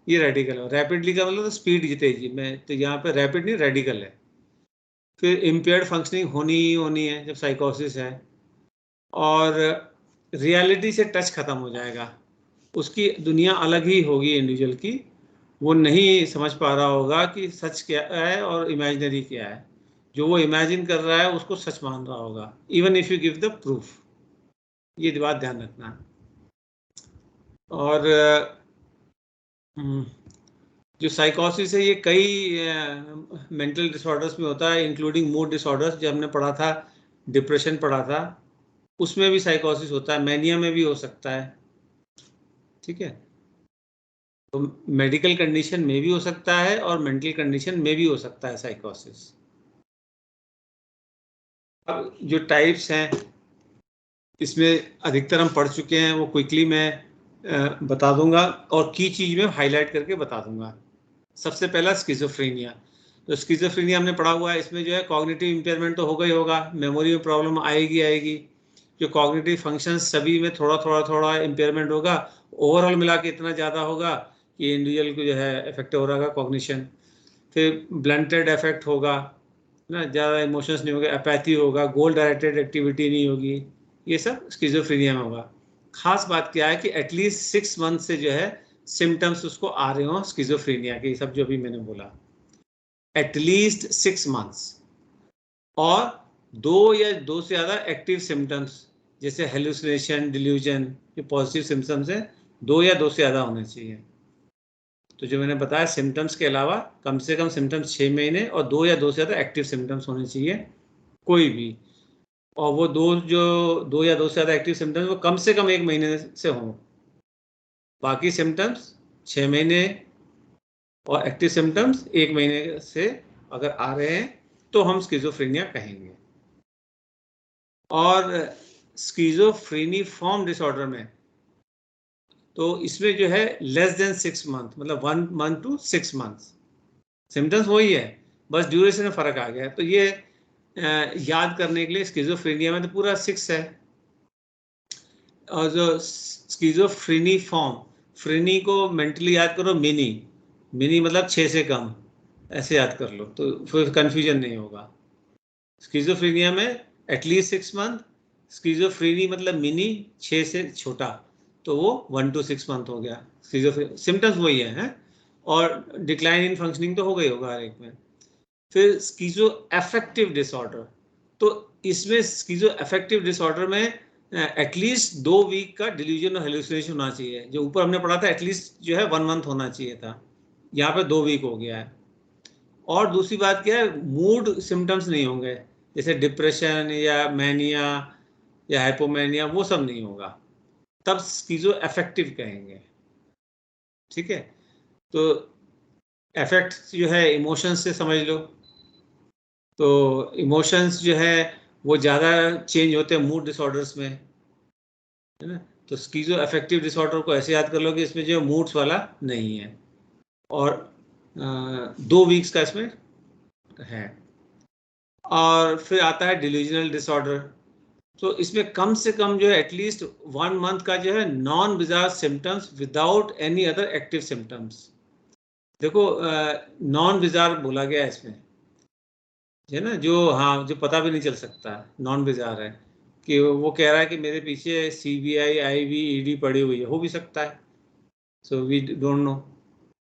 ये रेडिकल है। रैपिडली का मतलब तो स्पीड तेजी में, तो यहाँ पे रैपिड नहीं रेडिकल है। फिर इम्पेयर्ड फंक्शनिंग होनी ही होनी है जब साइकोसिस है, और रियलिटी से टच खत्म हो जाएगा, उसकी दुनिया अलग ही होगी इंडिविजुअल की, वो नहीं समझ पा रहा होगा कि सच क्या है और इमेजिनरी क्या है, जो वो इमेजिन कर रहा है उसको सच मान रहा होगा, even if you give the proof, ये बात ध्यान रखना। और जो साइकोसिस है ये कई मेंटल डिसऑर्डर्स में होता है, इंक्लूडिंग मूड डिसऑर्डर्स, जो हमने पढ़ा था, डिप्रेशन पढ़ा था, उसमें भी साइकोसिस होता है, मैनिया में भी हो सकता है, ठीक है। तो मेडिकल कंडीशन में भी हो सकता है और मेंटल कंडीशन में भी हो सकता है साइकोसिस। अब जो टाइप्स हैं इसमें अधिकतर हम पढ़ चुके हैं, वो क्विकली मैं बता दूंगा और की चीज में हाईलाइट करके बता दूंगा। सबसे पहला स्किज़ोफ्रेनिया। तो स्किज़ोफ्रेनिया हमने पढ़ा हुआ है, इसमें जो है कॉग्निटिव इंपेयरमेंट तो होगा ही होगा, मेमोरी में प्रॉब्लम आएगी, जो कॉग्निटिव फंक्शंस सभी में थोड़ा इंपेयरमेंट होगा, ओवरऑल मिला के इतना ज़्यादा होगा कि इंडिविजुअल को जो है इफेक्ट हो रहा है कॉग्निशन। फिर ब्लंटेड इफेक्ट होगा ना, ज़्यादा इमोशंस नहीं होगा, अपैथी होगा, गोल डायरेक्टेड एक्टिविटी नहीं होगी, ये सब स्किज़ोफ्रेनिया में होगा। खास बात क्या है कि एटलीस्ट 6 मंथ से जो है सिम्टम्स उसको आ रहे हो स्किज़ोफ्रेनिया के, सब जो भी मैंने बोला, एटलीस्ट 6 मंथ्स, और 2 या 2 से ज़्यादा एक्टिव सिम्टम्स जैसे हेलुसिनेशन, डिल्यूजन, ये पॉजिटिव सिम्टम्स हैं, 2 या 2 से ज़्यादा होने चाहिए। तो जो मैंने बताया सिम्टम्स के अलावा कम से कम सिम्टम्स 6 महीने और 2 या 2 से ज़्यादा एक्टिव सिम्टम्स होने चाहिए कोई भी, और वो दो या दो से ज़्यादा एक्टिव सिम्टम्स वो कम से कम 1 महीने से हों, बाकी सिम्टम्स 6 महीने और एक्टिव सिम्टम्स 1 महीने से अगर आ रहे हैं तो हम स्किज़ोफ्रेनिया कहेंगे। और स्किज़ोफ्रेनिफॉर्म डिसऑर्डर में तो इसमें जो है लेस देन 6 मंथ, मतलब 1 मंथ टू 6 मंथ, सिम्टम्स वही है, बस ड्यूरेशन में फर्क आ गया। तो ये याद करने के लिए स्किज़ोफ्रेनिया में तो पूरा 6 है, और जो स्किज़ोफ्रेनी फॉर्म, फ्रेनी को मेंटली याद करो मिनी, मिनी मतलब 6 से कम, ऐसे याद कर लो तो फिर कंफ्यूजन नहीं होगा। स्किज़ोफ्रेनिया में एटलीस्ट 6 मंथ, स्किज़ोफ्रेनी मतलब मिनी 6 से छोटा, तो वो 1 to 6 मंथ हो गया। सिम्टम्स वही है, और डिक्लाइन इन फंक्शनिंग तो हो गई होगा हर एक में। फिर स्किज़ो अफेक्टिव डिसऑर्डर, तो इसमें स्किज़ो अफेक्टिव डिसऑर्डर में एटलीस्ट 2 वीक का डिल्यूजन और हेलुसिनेशन होना चाहिए। जो ऊपर हमने पढ़ा था एटलीस्ट जो है 1 मंथ होना चाहिए था, यहाँ पे 2 वीक हो गया है। और दूसरी बात क्या है, मूड सिम्टम्स नहीं होंगे, जैसे डिप्रेशन या मैनिया या हाइपोमैनिया, वो सब नहीं होगा, तब स्किज़ो अफेक्टिव कहेंगे। ठीक है, तो अफेक्ट जो है इमोशंस से समझ लो, तो इमोशंस जो है वो ज़्यादा चेंज होते हैं मूड डिसऑर्डर्स में, है ना। तो स्किज़ो अफेक्टिव डिसऑर्डर को ऐसे याद कर लो कि इसमें जो मूड्स वाला नहीं है, और 2 वीक्स का इसमें है। और फिर आता है डिल्यूजनल डिसऑर्डर, तो इसमें कम से कम जो है एटलीस्ट 1 मंथ का जो है non bizarre symptoms without any other active symptoms. देखो नॉन बिजार बोला गया है इसमें, है ना, जो हाँ जो पता भी नहीं चल सकता, नॉन बिजार है कि वो कह रहा है कि मेरे पीछे CBI IB ED पड़ी हुई है, हो भी सकता है, सो वी डोंट नो,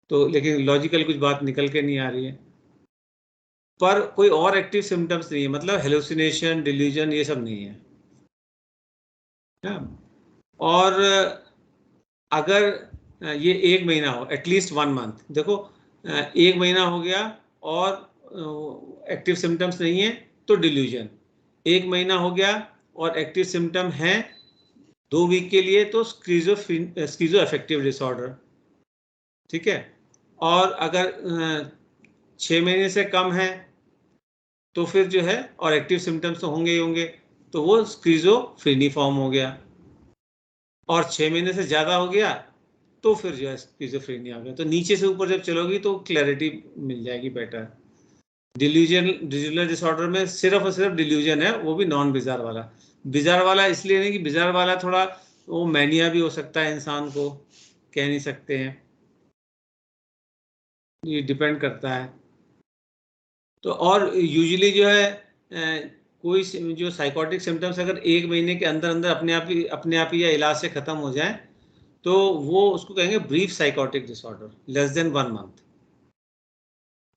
तो लेकिन लॉजिकल कुछ बात निकल के नहीं आ रही है, पर कोई और एक्टिव सिम्टम्स नहीं है, मतलब हेलुसिनेशन डिल्यूजन ये सब नहीं है। और अगर ये 1 महीना हो, एटलीस्ट 1 मंथ, देखो 1 महीना हो गया और एक्टिव सिम्टम्स नहीं है तो डिल्यूजन, 1 महीना हो गया और एक्टिव सिम्टम है 2 वीक के लिए तो स्किज़ो अफेक्टिव डिसऑर्डर। ठीक है, और अगर 6 महीने से कम है तो फिर जो है, और एक्टिव सिम्टम्स तो होंगे ही होंगे, तो वो स्किज़ोफ्रेनिफॉर्म हो गया, और 6 महीने से ज़्यादा हो गया तो फिर जो है स्किज़ोफ्रेनिया हो गया। तो नीचे से ऊपर जब चलोगी तो क्लैरिटी मिल जाएगी बेटर। डिल्यूजनल डिसऑर्डर में सिर्फ और सिर्फ डिल्यूजन है, वो भी नॉन बिजार वाला। बिजार वाला इसलिए नहीं कि बिजार वाला थोड़ा वो मैनिया भी हो सकता है, इंसान को कह नहीं सकते हैं, ये डिपेंड करता है। तो और यूजुअली जो है कोई जो साइकोटिक सिम्टम्स अगर 1 महीने के अंदर अंदर अपने आप ही या इलाज से खत्म हो जाए तो वो उसको कहेंगे brief psychotic disorder, less than 1 month,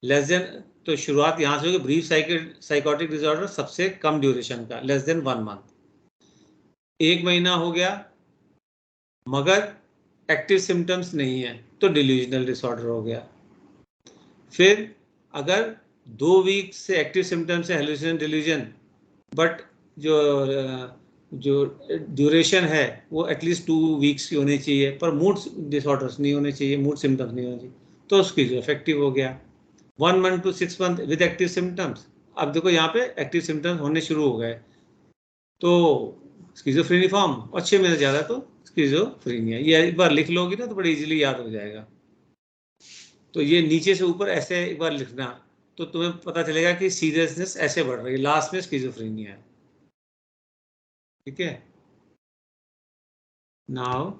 less than, तो शुरुआत यहाँ से होगी, ब्रीफ साइकोटिक डिसऑर्डर सबसे कम ड्यूरेशन का, लेस देन 1 मंथ। 1 महीना हो गया मगर एक्टिव सिम्टम्स नहीं है तो डिल्यूजनल डिसऑर्डर हो गया। फिर अगर 2 वीक से एक्टिव सिम्टम्स है, हेलुसिनेशन डिल्यूजन, बट जो ड्यूरेशन है वो एटलीस्ट 2 वीक्स की होनी चाहिए, पर मूड डिसऑर्डर्स नहीं होने चाहिए, मूड सिम्टम्स नहीं होने चाहिए, तो उसकी जो इफेक्टिव हो गया 1 month to 6 month with active symptoms. अब देखो यहाँ पे एक्टिव सिम्टम्स होने शुरू हो गए तो स्किज़ोफ्रेनिफॉर्म, और 6 महीने ज़्यादा तो स्किज़ोफ्रेनिया, ये एक बार लिख लोगी ना तो बड़ी इजीली याद हो जाएगा। तो ये नीचे से ऊपर ऐसे एक बार लिखना तो तुम्हें पता चलेगा कि सीरियसनेस ऐसे बढ़ रही है, लास्ट में स्किज़ोफ्रेनिया है। ठीक है, नाउ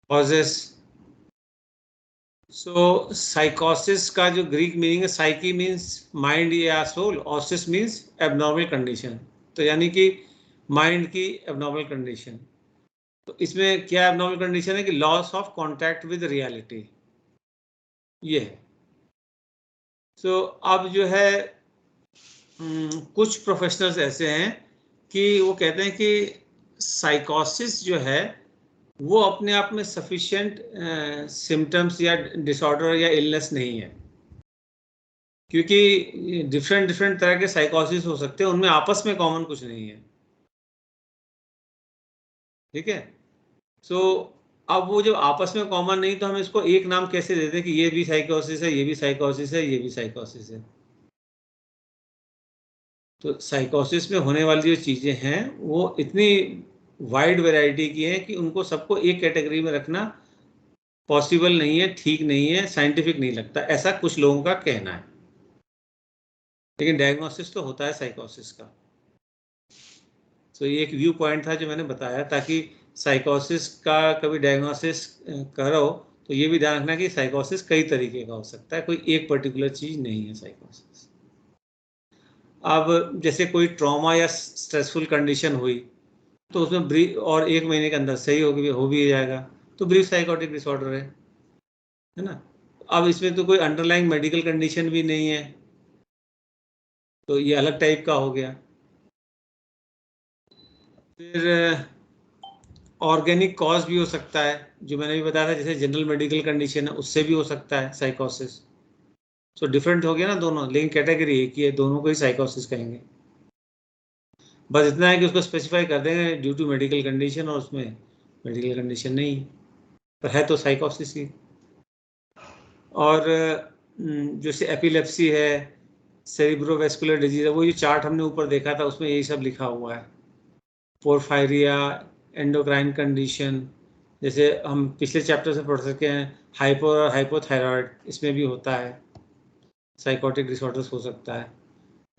कॉजेस। सो साइकोसिस का जो ग्रीक मीनिंग है, साइकी मीन्स माइंड या soul, osis means abnormal condition, तो यानी कि माइंड की एबनॉर्मल कंडीशन। तो इसमें क्या एबनॉर्मल कंडीशन है कि loss of contact with reality, ये है। सो अब जो है कुछ प्रोफेशनल्स ऐसे हैं कि वो कहते हैं कि साइकोसिस जो है वो अपने आप में सफिशिएंट सिम्टम्स या डिसऑर्डर या इलनेस नहीं है, क्योंकि डिफरेंट डिफरेंट तरह के साइकोसिस हो सकते हैं, उनमें आपस में कॉमन कुछ नहीं है। ठीक है, सो अब वो जब आपस में कॉमन नहीं तो हम इसको एक नाम कैसे दे दें कि ये भी साइकोसिस है, ये भी साइकोसिस है, ये भी साइकोसिस है। तो साइकोसिस में होने वाली जो चीज़ें हैं वो इतनी वाइड वैरायटी की हैं कि उनको सबको एक कैटेगरी में रखना पॉसिबल नहीं है, ठीक नहीं है, साइंटिफिक नहीं लगता, ऐसा कुछ लोगों का कहना है। लेकिन डायग्नोसिस तो होता है साइकोसिस का। तो ये एक व्यू पॉइंट था जो मैंने बताया, ताकि साइकोसिस का कभी डायग्नोसिस करो तो ये भी ध्यान रखना कि साइकोसिस कई तरीके का हो सकता है, कोई एक पर्टिकुलर चीज नहीं है साइकोसिस। अब जैसे कोई ट्रॉमा या स्ट्रेसफुल कंडीशन हुई तो उसमें ब्रीफ और 1 महीने के अंदर सही हो भी जाएगा, तो ब्रीफ साइकोटिक डिसऑर्डर है ना। अब इसमें तो कोई अंडरलाइंग मेडिकल कंडीशन भी नहीं है, तो ये अलग टाइप का हो गया। फिर ऑर्गेनिक कॉज भी हो सकता है, जो मैंने भी बताया था, जैसे जनरल मेडिकल कंडीशन है उससे भी हो सकता है साइकोसिस। सो डिफरेंट हो गया ना दोनों, लेकिन कैटेगरी एक ही है, दोनों को ही साइकोसिस कहेंगे। बस इतना है कि उसको स्पेसिफाई कर देंगे ड्यू टू मेडिकल कंडीशन, और उसमें मेडिकल कंडीशन नहीं पर है तो साइकोसिस ही। और जैसे एपिलेप्सी है, सेरिब्रोवैस्कुलर डिजीज है, वो ये चार्ट हमने ऊपर देखा था उसमें यही सब लिखा हुआ है। पोरफायरिया, एंडोक्राइन कंडीशन, जैसे हम पिछले चैप्टर से पढ़ सके हैं, हाइपो और हाइपोथायराइड, इसमें भी होता है, साइकोटिक डिसऑर्डर्स हो सकता है।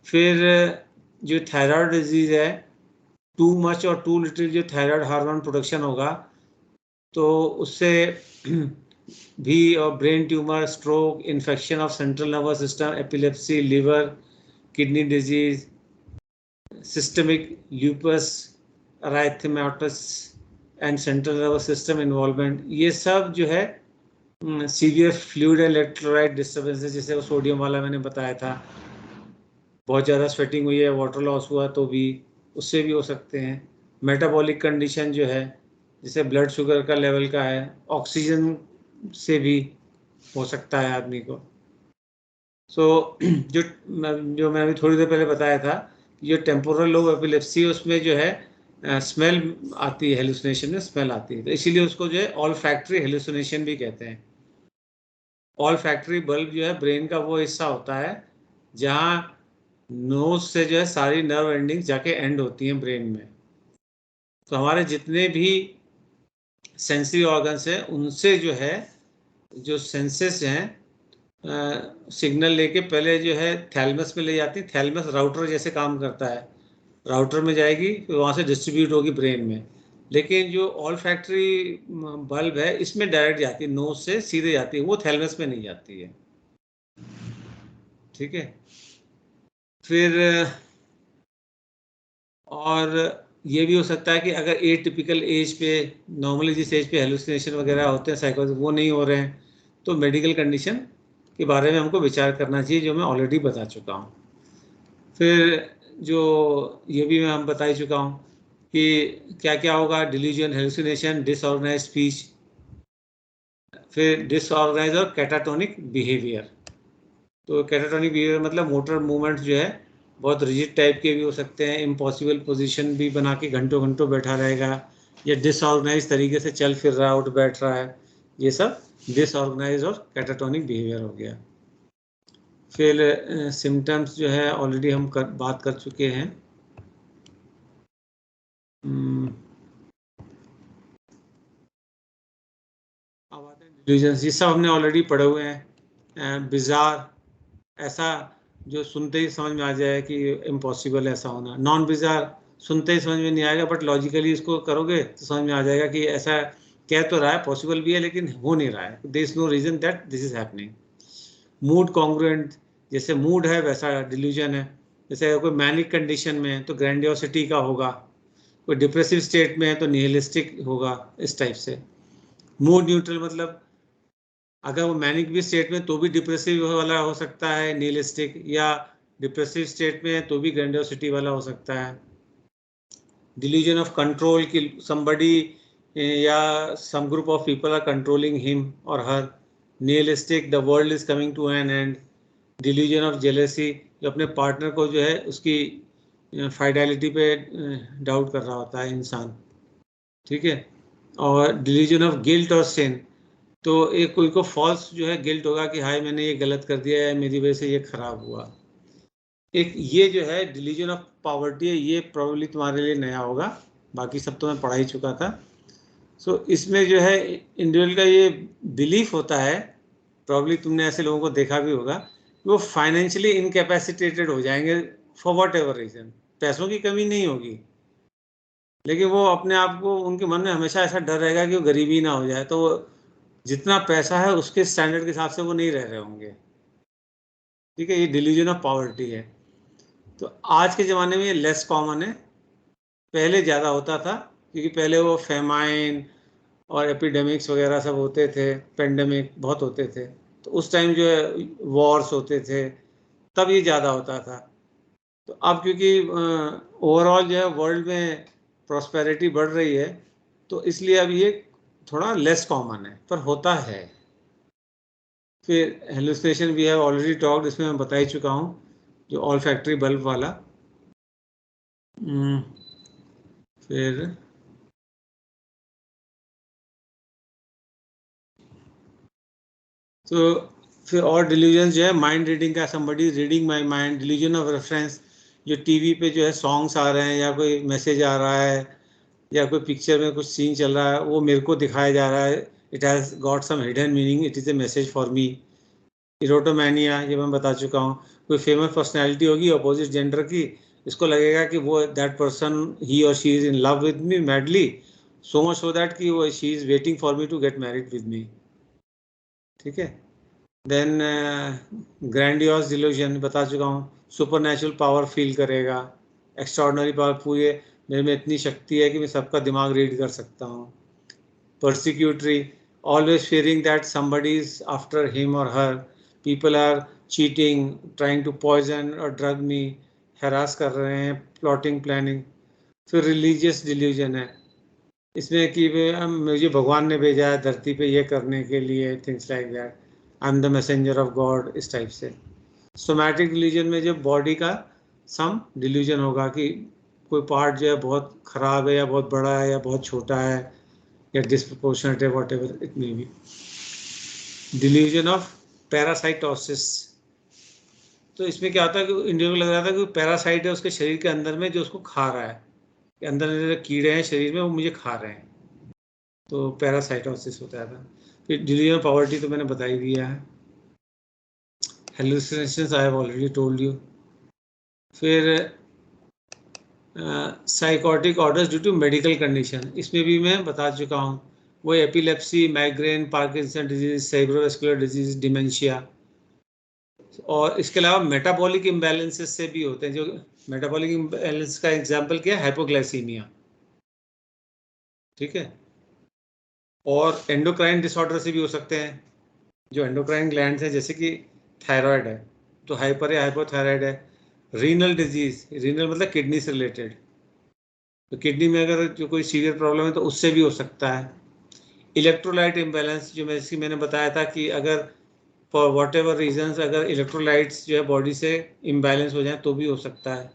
फिर जो थायराइड डिजीज है, टू मच और टू लिटिल जो थायराइड हार्मोन प्रोडक्शन होगा तो उससे भी, और brain tumour, stroke, infection of central nervous system, epilepsy, liver, kidney disease, systemic lupus erythematosus and central nervous system involvement, ये सब जो है सीवियर फ्लूइड इलेक्ट्रोलाइट डिस्टर्बेंसेस, जैसे वो सोडियम वाला मैंने बताया था, बहुत ज़्यादा स्वेटिंग हुई है, वाटर लॉस हुआ तो भी, उससे भी हो सकते हैं। मेटाबॉलिक कंडीशन जो है, जैसे ब्लड शुगर का लेवल का है, ऑक्सीजन से भी हो सकता है आदमी को। सो जो मैं अभी थोड़ी देर पहले बताया था, जो टेम्पोरल लोब एपिलेप्सी, उसमें जो है स्मेल आती है, हेलुसिनेशन में स्मेल आती है, तो इसीलिए उसको जो है ऑल फैक्ट्री हेलुसिनेशन भी कहते हैं। ऑल फैक्ट्री बल्ब जो है ब्रेन का वो हिस्सा होता है जहाँ नोज से जो है सारी नर्व एंडिंग जाके एंड होती हैं ब्रेन में। तो हमारे जितने भी सेंसरी ऑर्गन्स हैं उनसे जो है, जो सेंसेस हैं, सिग्नल लेके पहले जो है थैलमस में ले जाती है, थैलमस राउटर जैसे काम करता है, राउटर में जाएगी फिर वहाँ से डिस्ट्रीब्यूट होगी ब्रेन में। लेकिन जो ऑल फैक्ट्री बल्ब है इसमें डायरेक्ट जाती है, नोज से सीधे जाती है, वो थैलमस में नहीं जाती है। ठीक है। फिर और ये भी हो सकता है कि अगर ए टिपिकल एज पे, नॉर्मली जिस एज पे हेलुसिनेशन वगैरह होते हैं, साइकोसिस, वो नहीं हो रहे हैं, तो मेडिकल कंडीशन के बारे में हमको विचार करना चाहिए, जो मैं ऑलरेडी बता चुका हूँ। फिर जो ये भी मैं हम बता ही चुका हूँ कि क्या क्या होगा, डिल्यूजन, हेलुसिनेशन, डिसऑर्गेनाइज स्पीच, फिर डिसऑर्गेनाइज और कैटाटोनिक बिहेवियर। तो कैटाटोनिक बिहेवियर मतलब मोटर मूवमेंट जो है बहुत रिजिड टाइप के भी हो सकते हैं, इम्पॉसिबल पोजीशन भी बना के घंटों घंटों बैठा रहेगा, या डिसऑर्गेनाइज तरीके से चल फिर रहा, उठ बैठ रहा है, ये सब डिसऑर्गेनाइज और कैटाटोनिक बिहेवियर हो गया। फिर सिम्टम्स जो है ऑलरेडी हम बात कर चुके हैं। अब आते हैं डिल्यूजन्स, ये सब हमने ऑलरेडी पढ़े हुए हैं। बिजार, ऐसा जो सुनते ही समझ में आ जाए कि इम्पॉसिबल ऐसा होना। नॉन बिजार सुनते ही समझ में नहीं आएगा, बट लॉजिकली इसको करोगे तो समझ में आ जाएगा कि ऐसा कह तो रहा है, पॉसिबल भी है लेकिन हो नहीं रहा है, there is no reason that this is happening. Mood congruent, जैसे मूड है वैसा डिल्यूजन है, जैसे अगर कोई मैनिक कंडीशन में है तो ग्रैंडियोसिटी का होगा, कोई डिप्रेसिव स्टेट में है तो निहिलिस्टिक होगा, इस टाइप से। मूड न्यूट्रल मतलब अगर वो मैनिक भी स्टेट में तो भी डिप्रेसिव वाला हो सकता है निहिलिस्टिक, या डिप्रेसिव स्टेट में है तो भी ग्रैंडियोसिटी वाला हो सकता है। डिल्यूजन ऑफ कंट्रोल की समबडी या some group of people are controlling him और her. Nihilistic, the world is coming to an end. Delusion of jealousy, जो अपने पार्टनर को जो है उसकी फाइडेलिटी पे डाउट कर रहा होता है इंसान। ठीक है। और डिल्यूजन ऑफ गिल्ट और सिन, तो एक कोई को फॉल्स जो है गिल्ट होगा कि हाय मैंने ये गलत कर दिया है, मेरी वजह से ये खराब हुआ। एक ये जो है डिलीजन ऑफ पॉवर्टी है, ये प्रॉब्लली तुम्हारे लिए नया होगा, बाकी सब तो मैं पढ़ा ही चुका था। सो इसमें जो है इंडिविजुअल का ये बिलीफ होता है, प्रॉब्ली तुमने ऐसे लोगों को देखा भी होगा, वो फाइनेंशियली इनकैपेसिटेटेड हो जाएंगे फॉर वॉट एवर रीजन। पैसों की कमी नहीं होगी, लेकिन वो अपने आप को, उनके मन में हमेशा ऐसा डर रहेगा कि वो गरीबी ना हो जाए, तो जितना पैसा है उसके स्टैंडर्ड के हिसाब से वो नहीं रह रहे होंगे। ठीक है, ये डिल्यूजन ऑफ पॉवर्टी है। तो आज के ज़माने में ये लेस कॉमन है, पहले ज़्यादा होता था, क्योंकि पहले वो फेमाइन और एपिडेमिक्स वगैरह सब होते थे, पेंडेमिक बहुत होते थे, तो उस टाइम जो है वॉर्स होते थे, तब ये ज़्यादा होता था। तो अब क्योंकि ओवरऑल जो है वर्ल्ड में प्रॉस्पेरिटी बढ़ रही है, तो इसलिए अब ये थोड़ा लेस कॉमन है, पर होता है। फिर हेलुसिनेशन भी है, ऑलरेडी टॉक्ड, इसमें मैं बता ही चुका हूँ, जो ऑल फैक्ट्री बल्ब वाला। फिर तो फिर और डिल्यूजन जो है माइंड रीडिंग का, somebody reading my mind, delusion of reference, जो टीवी पे जो है सॉन्ग्स आ रहे हैं या कोई मैसेज आ रहा है या कोई पिक्चर में कुछ सीन चल रहा है, वो मेरे को दिखाया जा रहा है, it has got some hidden meaning, it is a message for me. Erotomania, ये मैं बता चुका हूँ, कोई फेमस पर्सनैलिटी होगी अपोजिट जेंडर की, इसको लगेगा कि वो दैट पर्सन, ही और she is in love with me madly, so much so that कि वो she is waiting for me to get married with me. ठीक है। देन ग्रैंडियोस डिल्यूजन बता चुका हूँ, सुपर नेचुरल पावर फील करेगा, extraordinary power, पूरे मेरे में इतनी शक्ति है कि मैं सबका दिमाग रीड कर सकता हूँ। परसिक्यूटरी, always fearing that somebody is after him or her, people are cheating, trying to poison or drug me, harass कर रहे हैं, plotting planning। फिर रिलीजियस डिल्यूजन है, इसमें कि मुझे भगवान ने भेजा है धरती पे ये करने के लिए, things like that, I am the messenger of God, इस टाइप से। सोमैटिक डिल्यूजन में जो बॉडी का सम डिल्यूजन होगा कि कोई पार्ट जो है बहुत खराब है या बहुत बड़ा है या बहुत छोटा है या डिस्प्रपोर्शनेट है, what ever it may be. Delusion of parasitosis, तो इसमें क्या होता है कि इंडिविजुअल लग रहा था कि पैरासाइट है उसके शरीर के अंदर में जो उसको खा रहा है, कि अंदर जो कीड़े हैं शरीर में वो मुझे खा रहे हैं, तो पैरासाइटोसिस होता था। फिर डिल्यूजन ऑफ पॉवर्टी तो मैंने बता ही दिया है। Hallucinations I have already told you. फिर psychotic orders due to medical condition, इसमें भी मैं बता चुका हूँ, वो epilepsy, migraine, Parkinson disease, cerebrovascular disease, dementia. और इसके अलावा मेटाबॉलिक इम्बैलेंसेस से भी होते हैं, जो मेटाबॉलिक इम्बैलेंस का एग्जांपल क्या है, हाइपोग्लाइसीमिया। ठीक है। और एंडोक्राइन डिसऑर्डर से भी हो सकते हैं, जो एंडोक्राइन ग्लैंड्स हैं, जैसे कि थायराइड है तो हाइपर या हाइपोथायराइड है। रीनल डिजीज, रीनल मतलब किडनी से रिलेटेड, तो किडनी में अगर जो कोई सीवियर प्रॉब्लम है तो उससे भी हो सकता है। इलेक्ट्रोलाइट इम्बैलेंस, जो मैंने बताया था कि अगर फॉर वॉट एवर रीजन्स अगर इलेक्ट्रोलाइट्स जो है बॉडी से इम्बैलेंस हो जाए तो भी हो सकता है।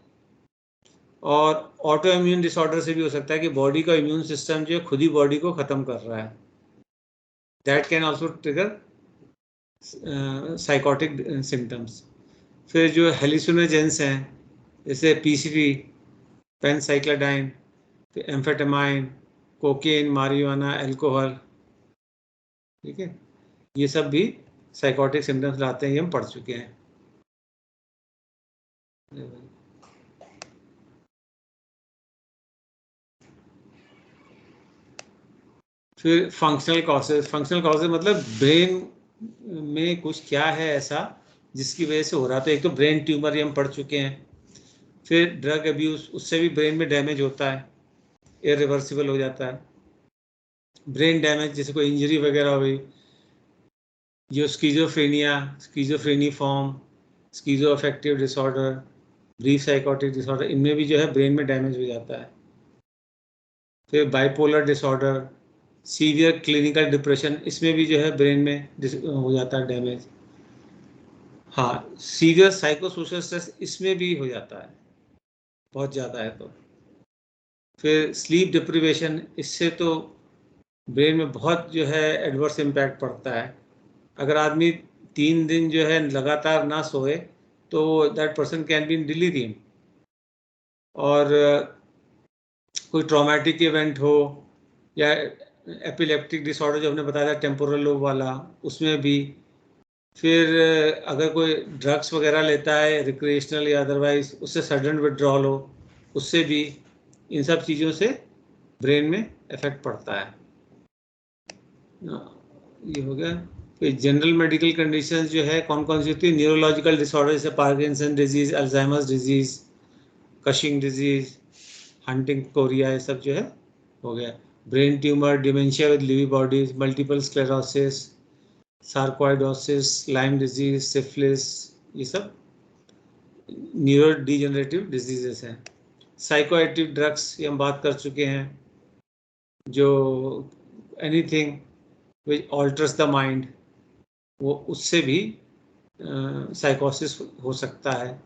और ऑटो इम्यून डिसऑर्डर से भी हो सकता है कि बॉडी का इम्यून सिस्टम जो है खुद ही बॉडी को ख़त्म कर रहा है, that can also trigger psychotic symptoms. फिर जो हेलिसुनोजेंस हैं, जैसे पीसीपी, पेनसाइक्लोडाइन, फिर एम्फेटामाइन, कोकेन, मारिजुआना, अल्कोहल। ठीक है, ये सब भी साइकोटिक सिम्टम्स लाते हैं, ये हम पढ़ चुके हैं। फिर फंक्शनल कॉजेज, फंक्शनल कॉजेज मतलब ब्रेन में कुछ क्या है ऐसा जिसकी वजह से हो रहा, तो एक तो ब्रेन ट्यूमर, ये हम पढ़ चुके हैं। फिर ड्रग अब्यूज, उससे भी ब्रेन में डैमेज होता है, इरिवर्सिबल हो जाता है। ब्रेन डैमेज जैसे कोई इंजरी वगैरह हो गई, जो schizophrenia, schizophreniform, schizoaffective disorder, brief psychotic disorder, इनमें भी जो है ब्रेन में डैमेज हो जाता है। फिर bipolar disorder, severe clinical depression, इसमें भी जो है ब्रेन में हो जाता है डैमेज। हाँ, सीवियर साइकोसोशल स्ट्रेस इसमें भी हो जाता है, बहुत ज़्यादा है तो। फिर स्लीप डिप्रिवेशन, इससे तो ब्रेन में बहुत जो है एडवर्स इम्पैक्ट पड़ता है। अगर आदमी 3 दिन जो है लगातार ना सोए तो that person can be in delirium. और कोई ट्रॉमेटिक इवेंट हो या एपिलेप्टिक डिसऑर्डर जो हमने बताया था टेम्पोरल लोब वाला, उसमें भी। फिर अगर कोई ड्रग्स वगैरह लेता है रिक्रिएशनल या अदरवाइज, उससे सडन विड्रॉल हो, उससे भी, इन सब चीज़ों से ब्रेन में इफेक्ट पड़ता है। ये हो गया। फिर जनरल मेडिकल कंडीशंस जो है कौन कौन सी होती है, न्यूरोलॉजिकल डिसऑर्डर जैसे Parkinson disease, Alzheimer's disease, Cushing disease, hunting Korea, ये सब जो है हो गया। Brain tumour, dementia with Levi bodies, multiple sclerosis, sarcoidosis, Lyme disease, syphilis, ये सब न्यूरो डिजेनरेटिव डिजीजेस हैं। साइकोएक्टिव ड्रग्स ये हम बात कर चुके हैं, जो anything which alters the mind, वो उससे भी साइकोसिस हो सकता है।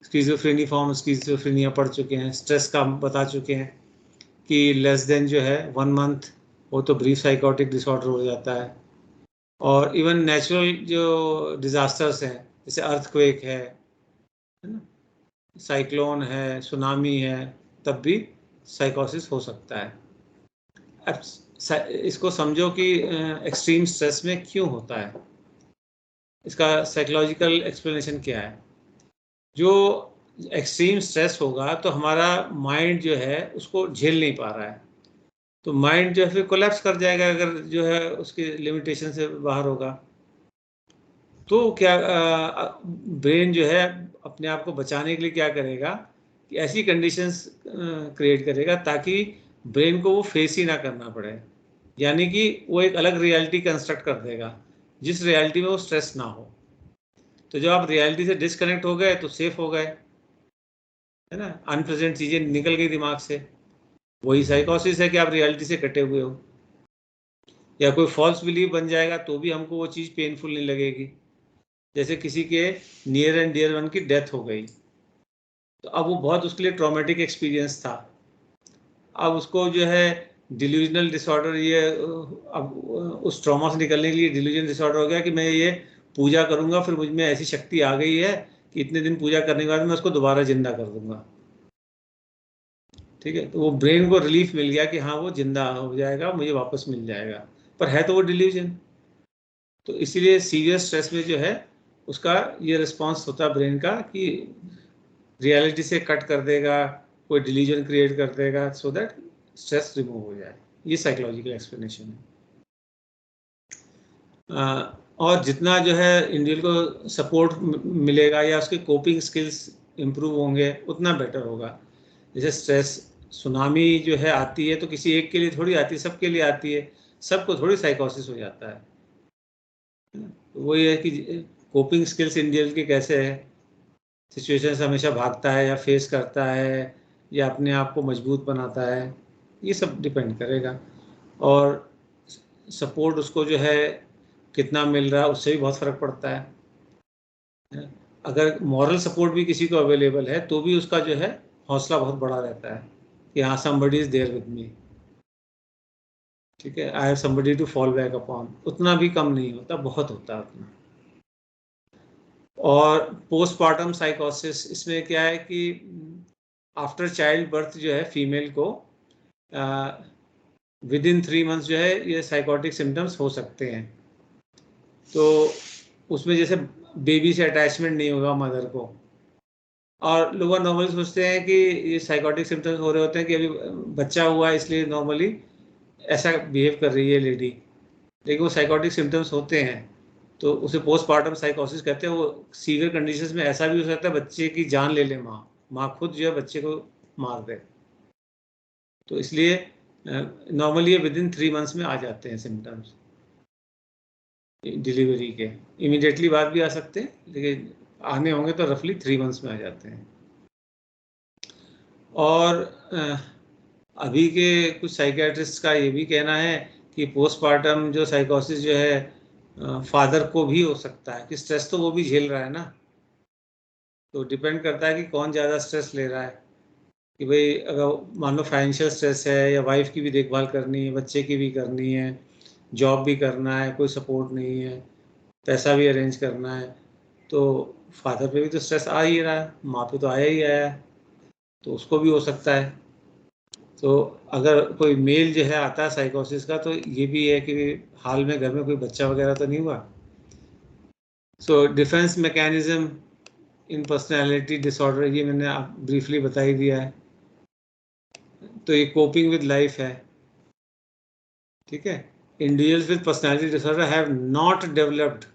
स्किज़ोफ्रेनिफॉर्म स्किज़ोफ्रेनिया पढ़ चुके हैं। स्ट्रेस का हम बता चुके हैं कि लेस देन जो है 1 मंथ वो तो ब्रीफ साइकोटिक डिसऑर्डर हो जाता है। और इवन नेचुरल जो डिजास्टर्स हैं जैसे अर्थक्वेक है ना, साइक्लोन है, सुनामी है, तब भी साइकोसिस हो सकता है। अब इसको समझो कि एक्सट्रीम स्ट्रेस में क्यों होता है, इसका साइकोलॉजिकल एक्सप्लेनेशन क्या है। जो एक्सट्रीम स्ट्रेस होगा तो हमारा माइंड जो है उसको झेल नहीं पा रहा है, तो माइंड जो है फिर कोलैप्स कर जाएगा अगर जो है उसकी लिमिटेशन से बाहर होगा। तो क्या ब्रेन जो है अपने आप को बचाने के लिए क्या करेगा कि ऐसी कंडीशंस क्रिएट करेगा ताकि ब्रेन को वो फेस ही ना करना पड़े, यानी कि वो एक अलग रियलिटी कंस्ट्रक्ट कर देगा जिस रियलिटी में वो स्ट्रेस ना हो। तो जब आप रियलिटी से डिस्कनेक्ट हो गए तो सेफ हो गए, है ना, अनप्रेजेंट चीज़ें निकल गई दिमाग से। वही साइकोसिस है कि आप रियलिटी से कटे हुए हो। या कोई फॉल्स बिलीफ बन जाएगा तो भी हमको वो चीज़ पेनफुल नहीं लगेगी। जैसे किसी के नियर एंड डियर वन की डेथ हो गई, तो अब वो बहुत उसके लिए ट्रॉमेटिक एक्सपीरियंस था। अब उसको जो है डिल्यूजनल डिसऑर्डर, ये अब उस ट्रॉमा से निकलने के लिए डिल्यूजन डिसऑर्डर हो गया कि मैं ये पूजा करूंगा, फिर मुझ में ऐसी शक्ति आ गई है कि इतने दिन पूजा करने के बाद मैं उसको दोबारा जिंदा कर दूंगा। ठीक है, तो वो ब्रेन को रिलीफ मिल गया कि हाँ वो जिंदा हो जाएगा, मुझे वापस मिल जाएगा, पर है तो वो डिल्यूजन। तो इसीलिए सीरियस स्ट्रेस में जो है उसका ये रिस्पॉन्स होता है ब्रेन का कि रियलिटी से कट कर देगा, कोई डिलीजन क्रिएट कर देगा सो दैट स्ट्रेस रिमूव हो जाए। ये साइकोलॉजिकल एक्सप्लेनेशन है। और जितना जो है इंडिविजुअल को सपोर्ट मिलेगा या उसके कोपिंग स्किल्स इम्प्रूव होंगे उतना बेटर होगा। जैसे स्ट्रेस सुनामी जो है आती है तो किसी एक के लिए थोड़ी आती है, सबके लिए आती है, सबको थोड़ी साइकोसिस हो जाता है। वो ये है कि कोपिंग स्किल्स इंडिविजुअल के कैसे है, सिचुएशन से हमेशा भागता है या फेस करता है या अपने आप को मजबूत बनाता है, ये सब डिपेंड करेगा। और सपोर्ट उसको जो है कितना मिल रहा है उससे भी बहुत फर्क पड़ता है। अगर मॉरल सपोर्ट भी किसी को अवेलेबल है तो भी उसका जो है हौसला बहुत बड़ा रहता है कि हाँ somebody is there with me, ठीक है, I have somebody to fall back upon. उतना भी कम नहीं होता, बहुत होता है उतना। और पोस्टमार्टम साइकोसिस, इसमें क्या है कि आफ्टर चाइल्ड बर्थ जो है फीमेल को विद इन 3 मंथ्स जो है ये साइकोटिक सिम्टम्स हो सकते हैं। तो उसमें जैसे बेबी से अटैचमेंट नहीं होगा मदर को, और लोग नॉर्मली सोचते हैं कि ये साइकोटिक सिम्टम्स हो रहे होते हैं कि अभी बच्चा हुआ है इसलिए नॉर्मली ऐसा बिहेव कर रही है लेडी, लेकिन वो साइकोटिक सिम्टम्स होते हैं तो उसे पोस्टमार्टम साइकोसिस कहते हैं। वो सीवियर कंडीशंस में ऐसा भी हो सकता है बच्चे की जान ले ले माँ खुद जो है बच्चे को मार दे। तो इसलिए नॉर्मली ये विद इन 3 मंथ्स में आ जाते हैं सिम्टम्स डिलीवरी के। इमीडिएटली बाद भी आ सकते हैं लेकिन आने होंगे तो रफली 3 मंथ्स में आ जाते हैं। और अभी के कुछ साइकियाट्रिस्ट का ये भी कहना है कि पोस्टमार्टम जो साइकोसिस जो है फादर को भी हो सकता है, कि स्ट्रेस तो वो भी झेल रहा है ना, तो डिपेंड करता है कि कौन ज़्यादा स्ट्रेस ले रहा है। कि भाई अगर मान लो फाइनेंशियल स्ट्रेस है या वाइफ की भी देखभाल करनी है, बच्चे की भी करनी है, जॉब भी करना है, कोई सपोर्ट नहीं है, पैसा भी अरेंज करना है, तो फादर पे भी तो स्ट्रेस आ ही रहा है, माँ पे तो आया ही आया है, तो उसको भी हो सकता है। तो अगर कोई मेल जो है आता है साइकोसिस का, तो ये भी है कि हाल में घर में कोई बच्चा वगैरह तो नहीं हुआ। So defence mechanism in personality disorder, ये मैंने आप ब्रीफली बता ही दिया है। तो ये कोपिंग विद लाइफ है, ठीक है। Individuals with personality disorder have not developed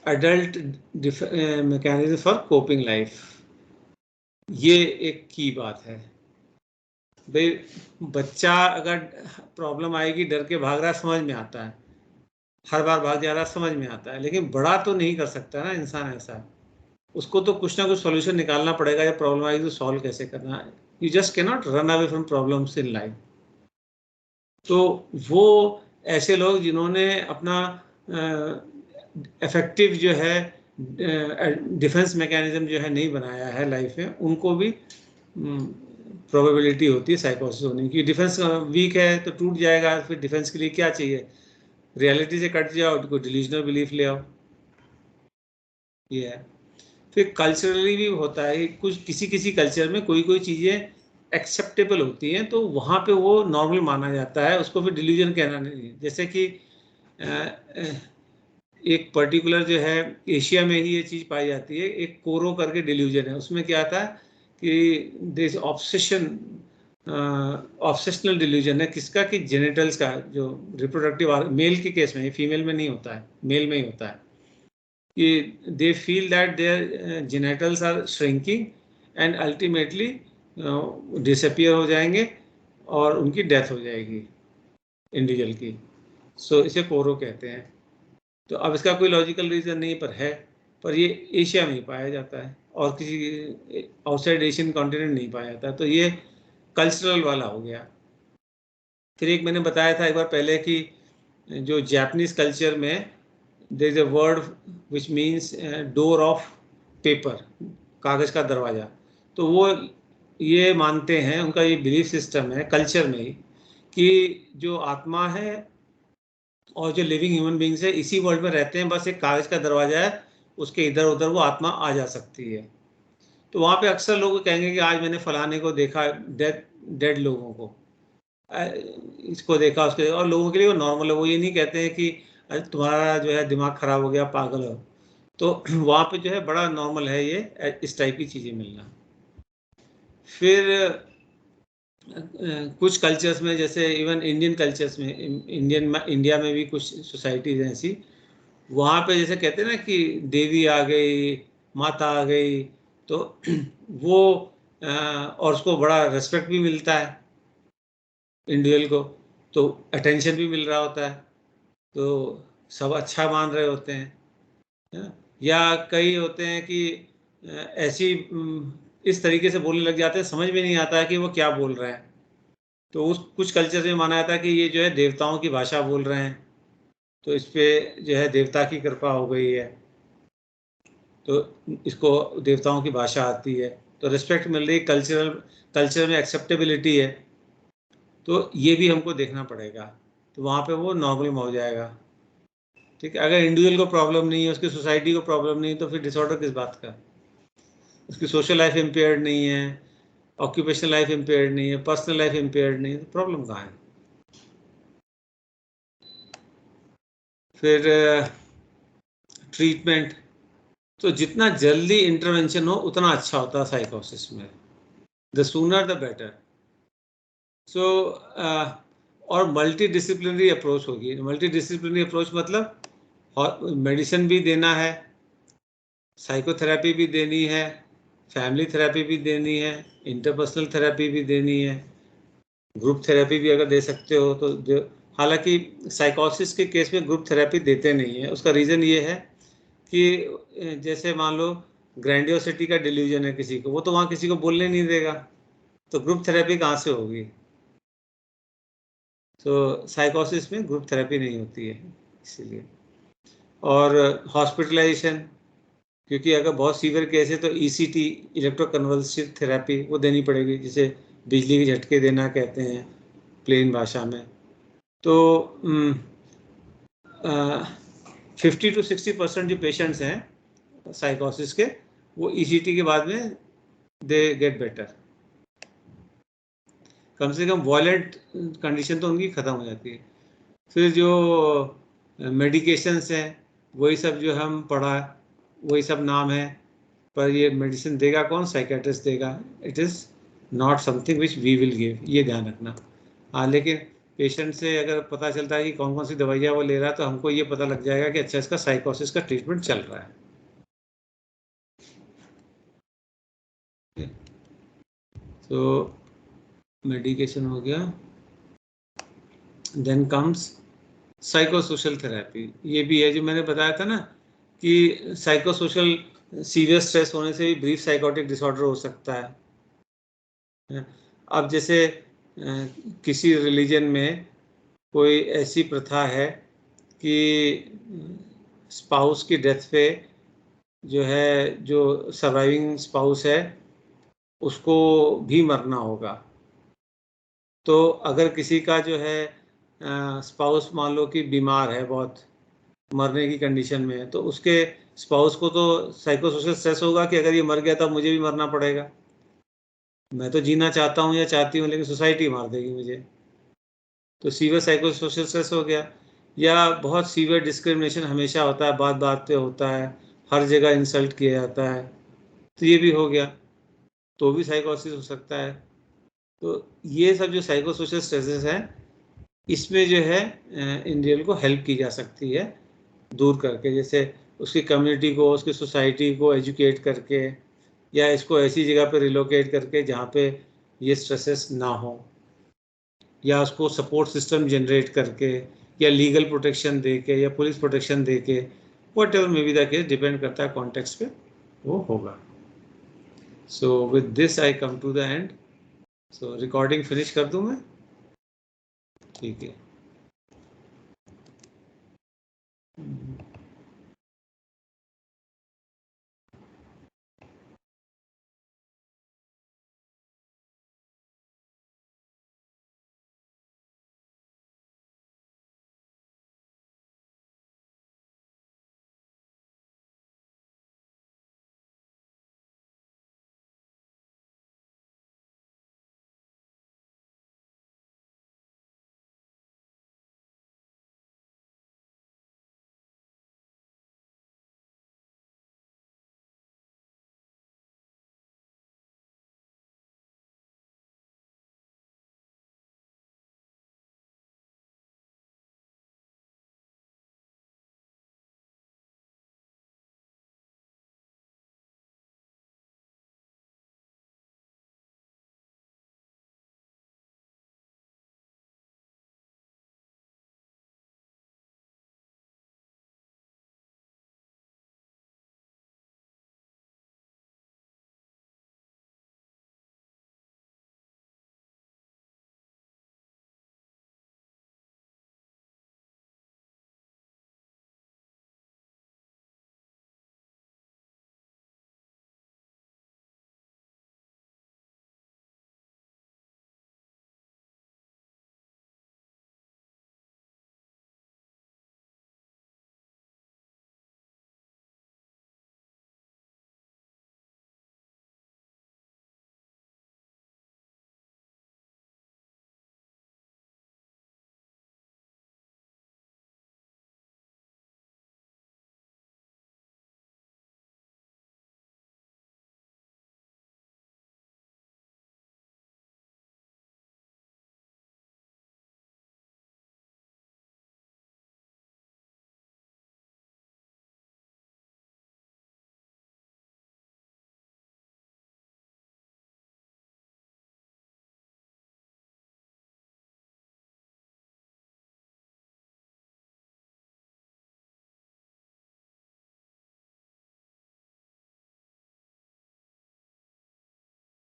adult mechanism for coping life. ये एक की बात है भाई। बच्चा अगर प्रॉब्लम आएगी डर के भाग रहा है, समझ में आता है, हर बार भाग जा रहा है, समझ में आता है, लेकिन बड़ा तो नहीं कर सकता ना इंसान ऐसा। उसको तो कुछ ना कुछ सॉल्यूशन निकालना पड़ेगा। जब प्रॉब्लम आएगी तो सॉल्व कैसे करना है। You just can not run away from problems in life. तो वो ऐसे लोग जिन्होंने अपना इफेक्टिव जो है डिफेंस मैकेनिज्म जो है नहीं बनाया है लाइफ में, उनको भी प्रोबेबिलिटी होती है साइकोसिस होने की। डिफेंस वीक है तो टूट जाएगा, फिर डिफेंस के लिए क्या चाहिए, रियलिटी से कट जाओ, कोई डिल्यूजनल बिलीफ ले आओ, ये है। फिर कल्चरली भी होता है, कुछ किसी किसी कल्चर में कोई कोई चीज़ें एक्सेप्टेबल होती हैं तो वहाँ पे वो नॉर्मल माना जाता है, उसको फिर डिल्यूजन कहना नहीं। जैसे कि एक पर्टिकुलर जो है एशिया में ही ये चीज़ पाई जाती है, एक कोरो करके डिल्यूजन है। उसमें क्या था कि दिस ऑब्सेशन, ऑब्सेशनल डिल्यूजन है किसका, कि जेनिटल्स का, जो रिप्रोडक्टिव मेल के केस में, फीमेल में नहीं होता है, मेल में ही होता है, कि they feel that their genitals are shrinking and ultimately disappear हो जाएंगे और उनकी डेथ हो जाएगी इंडिविजुअल की। सो इसे कोरो कहते हैं। तो अब इसका कोई लॉजिकल रीज़न नहीं पर है, पर ये एशिया में ही पाया जाता है और किसी आउटसाइड एशियन कॉन्टिनेंट नहीं पाया जाता। तो ये कल्चरल वाला हो गया। फिर एक मैंने बताया था एक बार पहले कि जो जापानीज कल्चर में there is a word which means door of paper, कागज का दरवाजा। तो वो ये मानते हैं, उनका ये बिलीफ सिस्टम है कल्चर में ही, कि जो आत्मा है और जो लिविंग ह्यूमन बींग्स है इसी वर्ल्ड में रहते हैं, बस एक कागज का दरवाजा है, उसके इधर उधर वो आत्मा आ जा सकती है। तो वहाँ पे अक्सर लोग कहेंगे कि आज मैंने फलाने को देखा, डेड लोगों को, इसको देखा उसको देखा, और लोगों के लिए वो नॉर्मल है। वो ये नहीं कहते हैं कि तुम्हारा जो है दिमाग खराब हो गया, पागल हो। तो वहाँ पे जो है बड़ा नॉर्मल है ये इस टाइप की चीज़ें मिलना। फिर कुछ कल्चर्स में, जैसे इवन इंडियन कल्चर्स में, इंडिया में भी कुछ सोसाइटीज हैं ऐसी, वहाँ पे जैसे कहते हैं ना कि देवी आ गई, माता आ गई, तो वो और उसको बड़ा रेस्पेक्ट भी मिलता है इंडिविजुअल को, तो अटेंशन भी मिल रहा होता है, तो सब अच्छा मान रहे होते हैं, है ना? या कई होते हैं कि ऐसी इस तरीके से बोलने लग जाते हैं, समझ में नहीं आता है कि वो क्या बोल रहे हैं। तो उस कुछ कल्चर में माना जाता है कि ये जो है देवताओं की भाषा बोल रहे हैं, तो इस पे जो है देवता की कृपा हो गई है, तो इसको देवताओं की भाषा आती है, तो रिस्पेक्ट मिल रही, कल्चर में एक्सेप्टेबिलिटी है। तो ये भी हमको देखना पड़ेगा, तो वहाँ पे वो नॉर्मल हो जाएगा, ठीक है। अगर इंडिविजुअल को प्रॉब्लम नहीं है, उसकी सोसाइटी को प्रॉब्लम नहीं है, तो फिर डिसऑर्डर किस बात का। उसकी सोशल लाइफ इम्पेयर्ड नहीं है, ऑक्यूपेशनल लाइफ इम्पेयर्ड नहीं है, पर्सनल लाइफ इम्पेयर्ड नहीं है, तो प्रॉब्लम कहाँ है। फिर ट्रीटमेंट, तो जितना जल्दी इंटरवेंशन हो उतना अच्छा होता है साइकोसिस में, द सूनर द बेटर। सो और मल्टी डिसिप्लिनरी अप्रोच होगी। मल्टी डिसिप्लिनरी अप्रोच मतलब मेडिसिन भी देना है, साइकोथेरेपी भी देनी है, फैमिली थेरेपी भी देनी है, इंटरपर्सनल थेरेपी भी देनी है, ग्रुप थेरेपी भी अगर दे सकते हो तो। जो हालांकि साइकोसिस के केस में ग्रुप थेरेपी देते नहीं है, उसका रीज़न ये है कि जैसे मान लो ग्रैंडियोसिटी का डिल्यूजन है किसी को, वो तो वहाँ किसी को बोलने नहीं देगा, तो ग्रुप थेरेपी कहाँ से होगी। तो साइकोसिस में ग्रुप थेरेपी नहीं होती है इसीलिए। और हॉस्पिटलाइजेशन, क्योंकि अगर बहुत सीवियर केस है तो ईसीटी, इलेक्ट्रोकन्वल्सिव थेरेपी, वो देनी पड़ेगी, जिसे बिजली के झटके देना कहते हैं प्लेन भाषा में। तो 50-60% जो पेशेंट्स हैं साइकोसिस के, वो ईसीटी के बाद में दे गेट बेटर। कम से कम वॉयलेंट कंडीशन तो उनकी ख़त्म हो जाती है। फिर जो मेडिकेशंस हैं वही सब जो हम पढ़ा, वही सब नाम है, पर ये मेडिसिन देगा कौन? साइकेट्रिस्ट देगा। It is not something which we will give, ये ध्यान रखना। हाँ, लेकिन पेशेंट से अगर पता चलता है कि कौन कौन सी दवाइयाँ वो ले रहा है तो हमको ये पता लग जाएगा कि अच्छा इसका साइकोसिस का ट्रीटमेंट चल रहा है। तो मेडिकेशन हो गया, देन कम्स साइकोसोशल थेरेपी। ये भी है जो मैंने बताया था ना कि साइकोसोशल सीवियर स्ट्रेस होने से भी ब्रीफ साइकोटिक डिसऑर्डर हो सकता है। अब जैसे किसी रिलीजन में कोई ऐसी प्रथा है कि स्पाउस की डेथ पे जो है, जो सर्वाइविंग स्पाउस है उसको भी मरना होगा। तो अगर किसी का जो है स्पाउस मान लो कि बीमार है, बहुत मरने की कंडीशन में है, तो उसके स्पाउस को तो साइकोसोशल स्ट्रेस होगा कि अगर ये मर गया तब मुझे भी मरना पड़ेगा। मैं तो जीना चाहता हूँ या चाहती हूँ लेकिन सोसाइटी मार देगी मुझे, तो सीवियर साइकोसोशल स्ट्रेस हो गया। या बहुत सीवियर डिस्क्रिमिनेशन हमेशा होता है, बात बात पे होता है, हर जगह इंसल्ट किया जाता है, तो ये भी हो गया, तो भी साइकोसिस हो सकता है। तो ये सब जो साइकोसोशल स्ट्रेसेस हैं, इसमें जो है इंडिविजुअल को हेल्प की जा सकती है दूर करके, जैसे उसकी कम्युनिटी को, उसकी सोसाइटी को एजुकेट करके, या इसको ऐसी जगह पे रिलोकेट करके जहाँ पे ये स्ट्रेसेस ना हो, या उसको सपोर्ट सिस्टम जनरेट करके, या लीगल प्रोटेक्शन दे के, या पुलिस प्रोटेक्शन दे के, whatever may be the case, depend करता है कॉन्टेक्स्ट पे वो होगा। So with this I come to the end. So recording finish कर दूं मैं? ठीक है।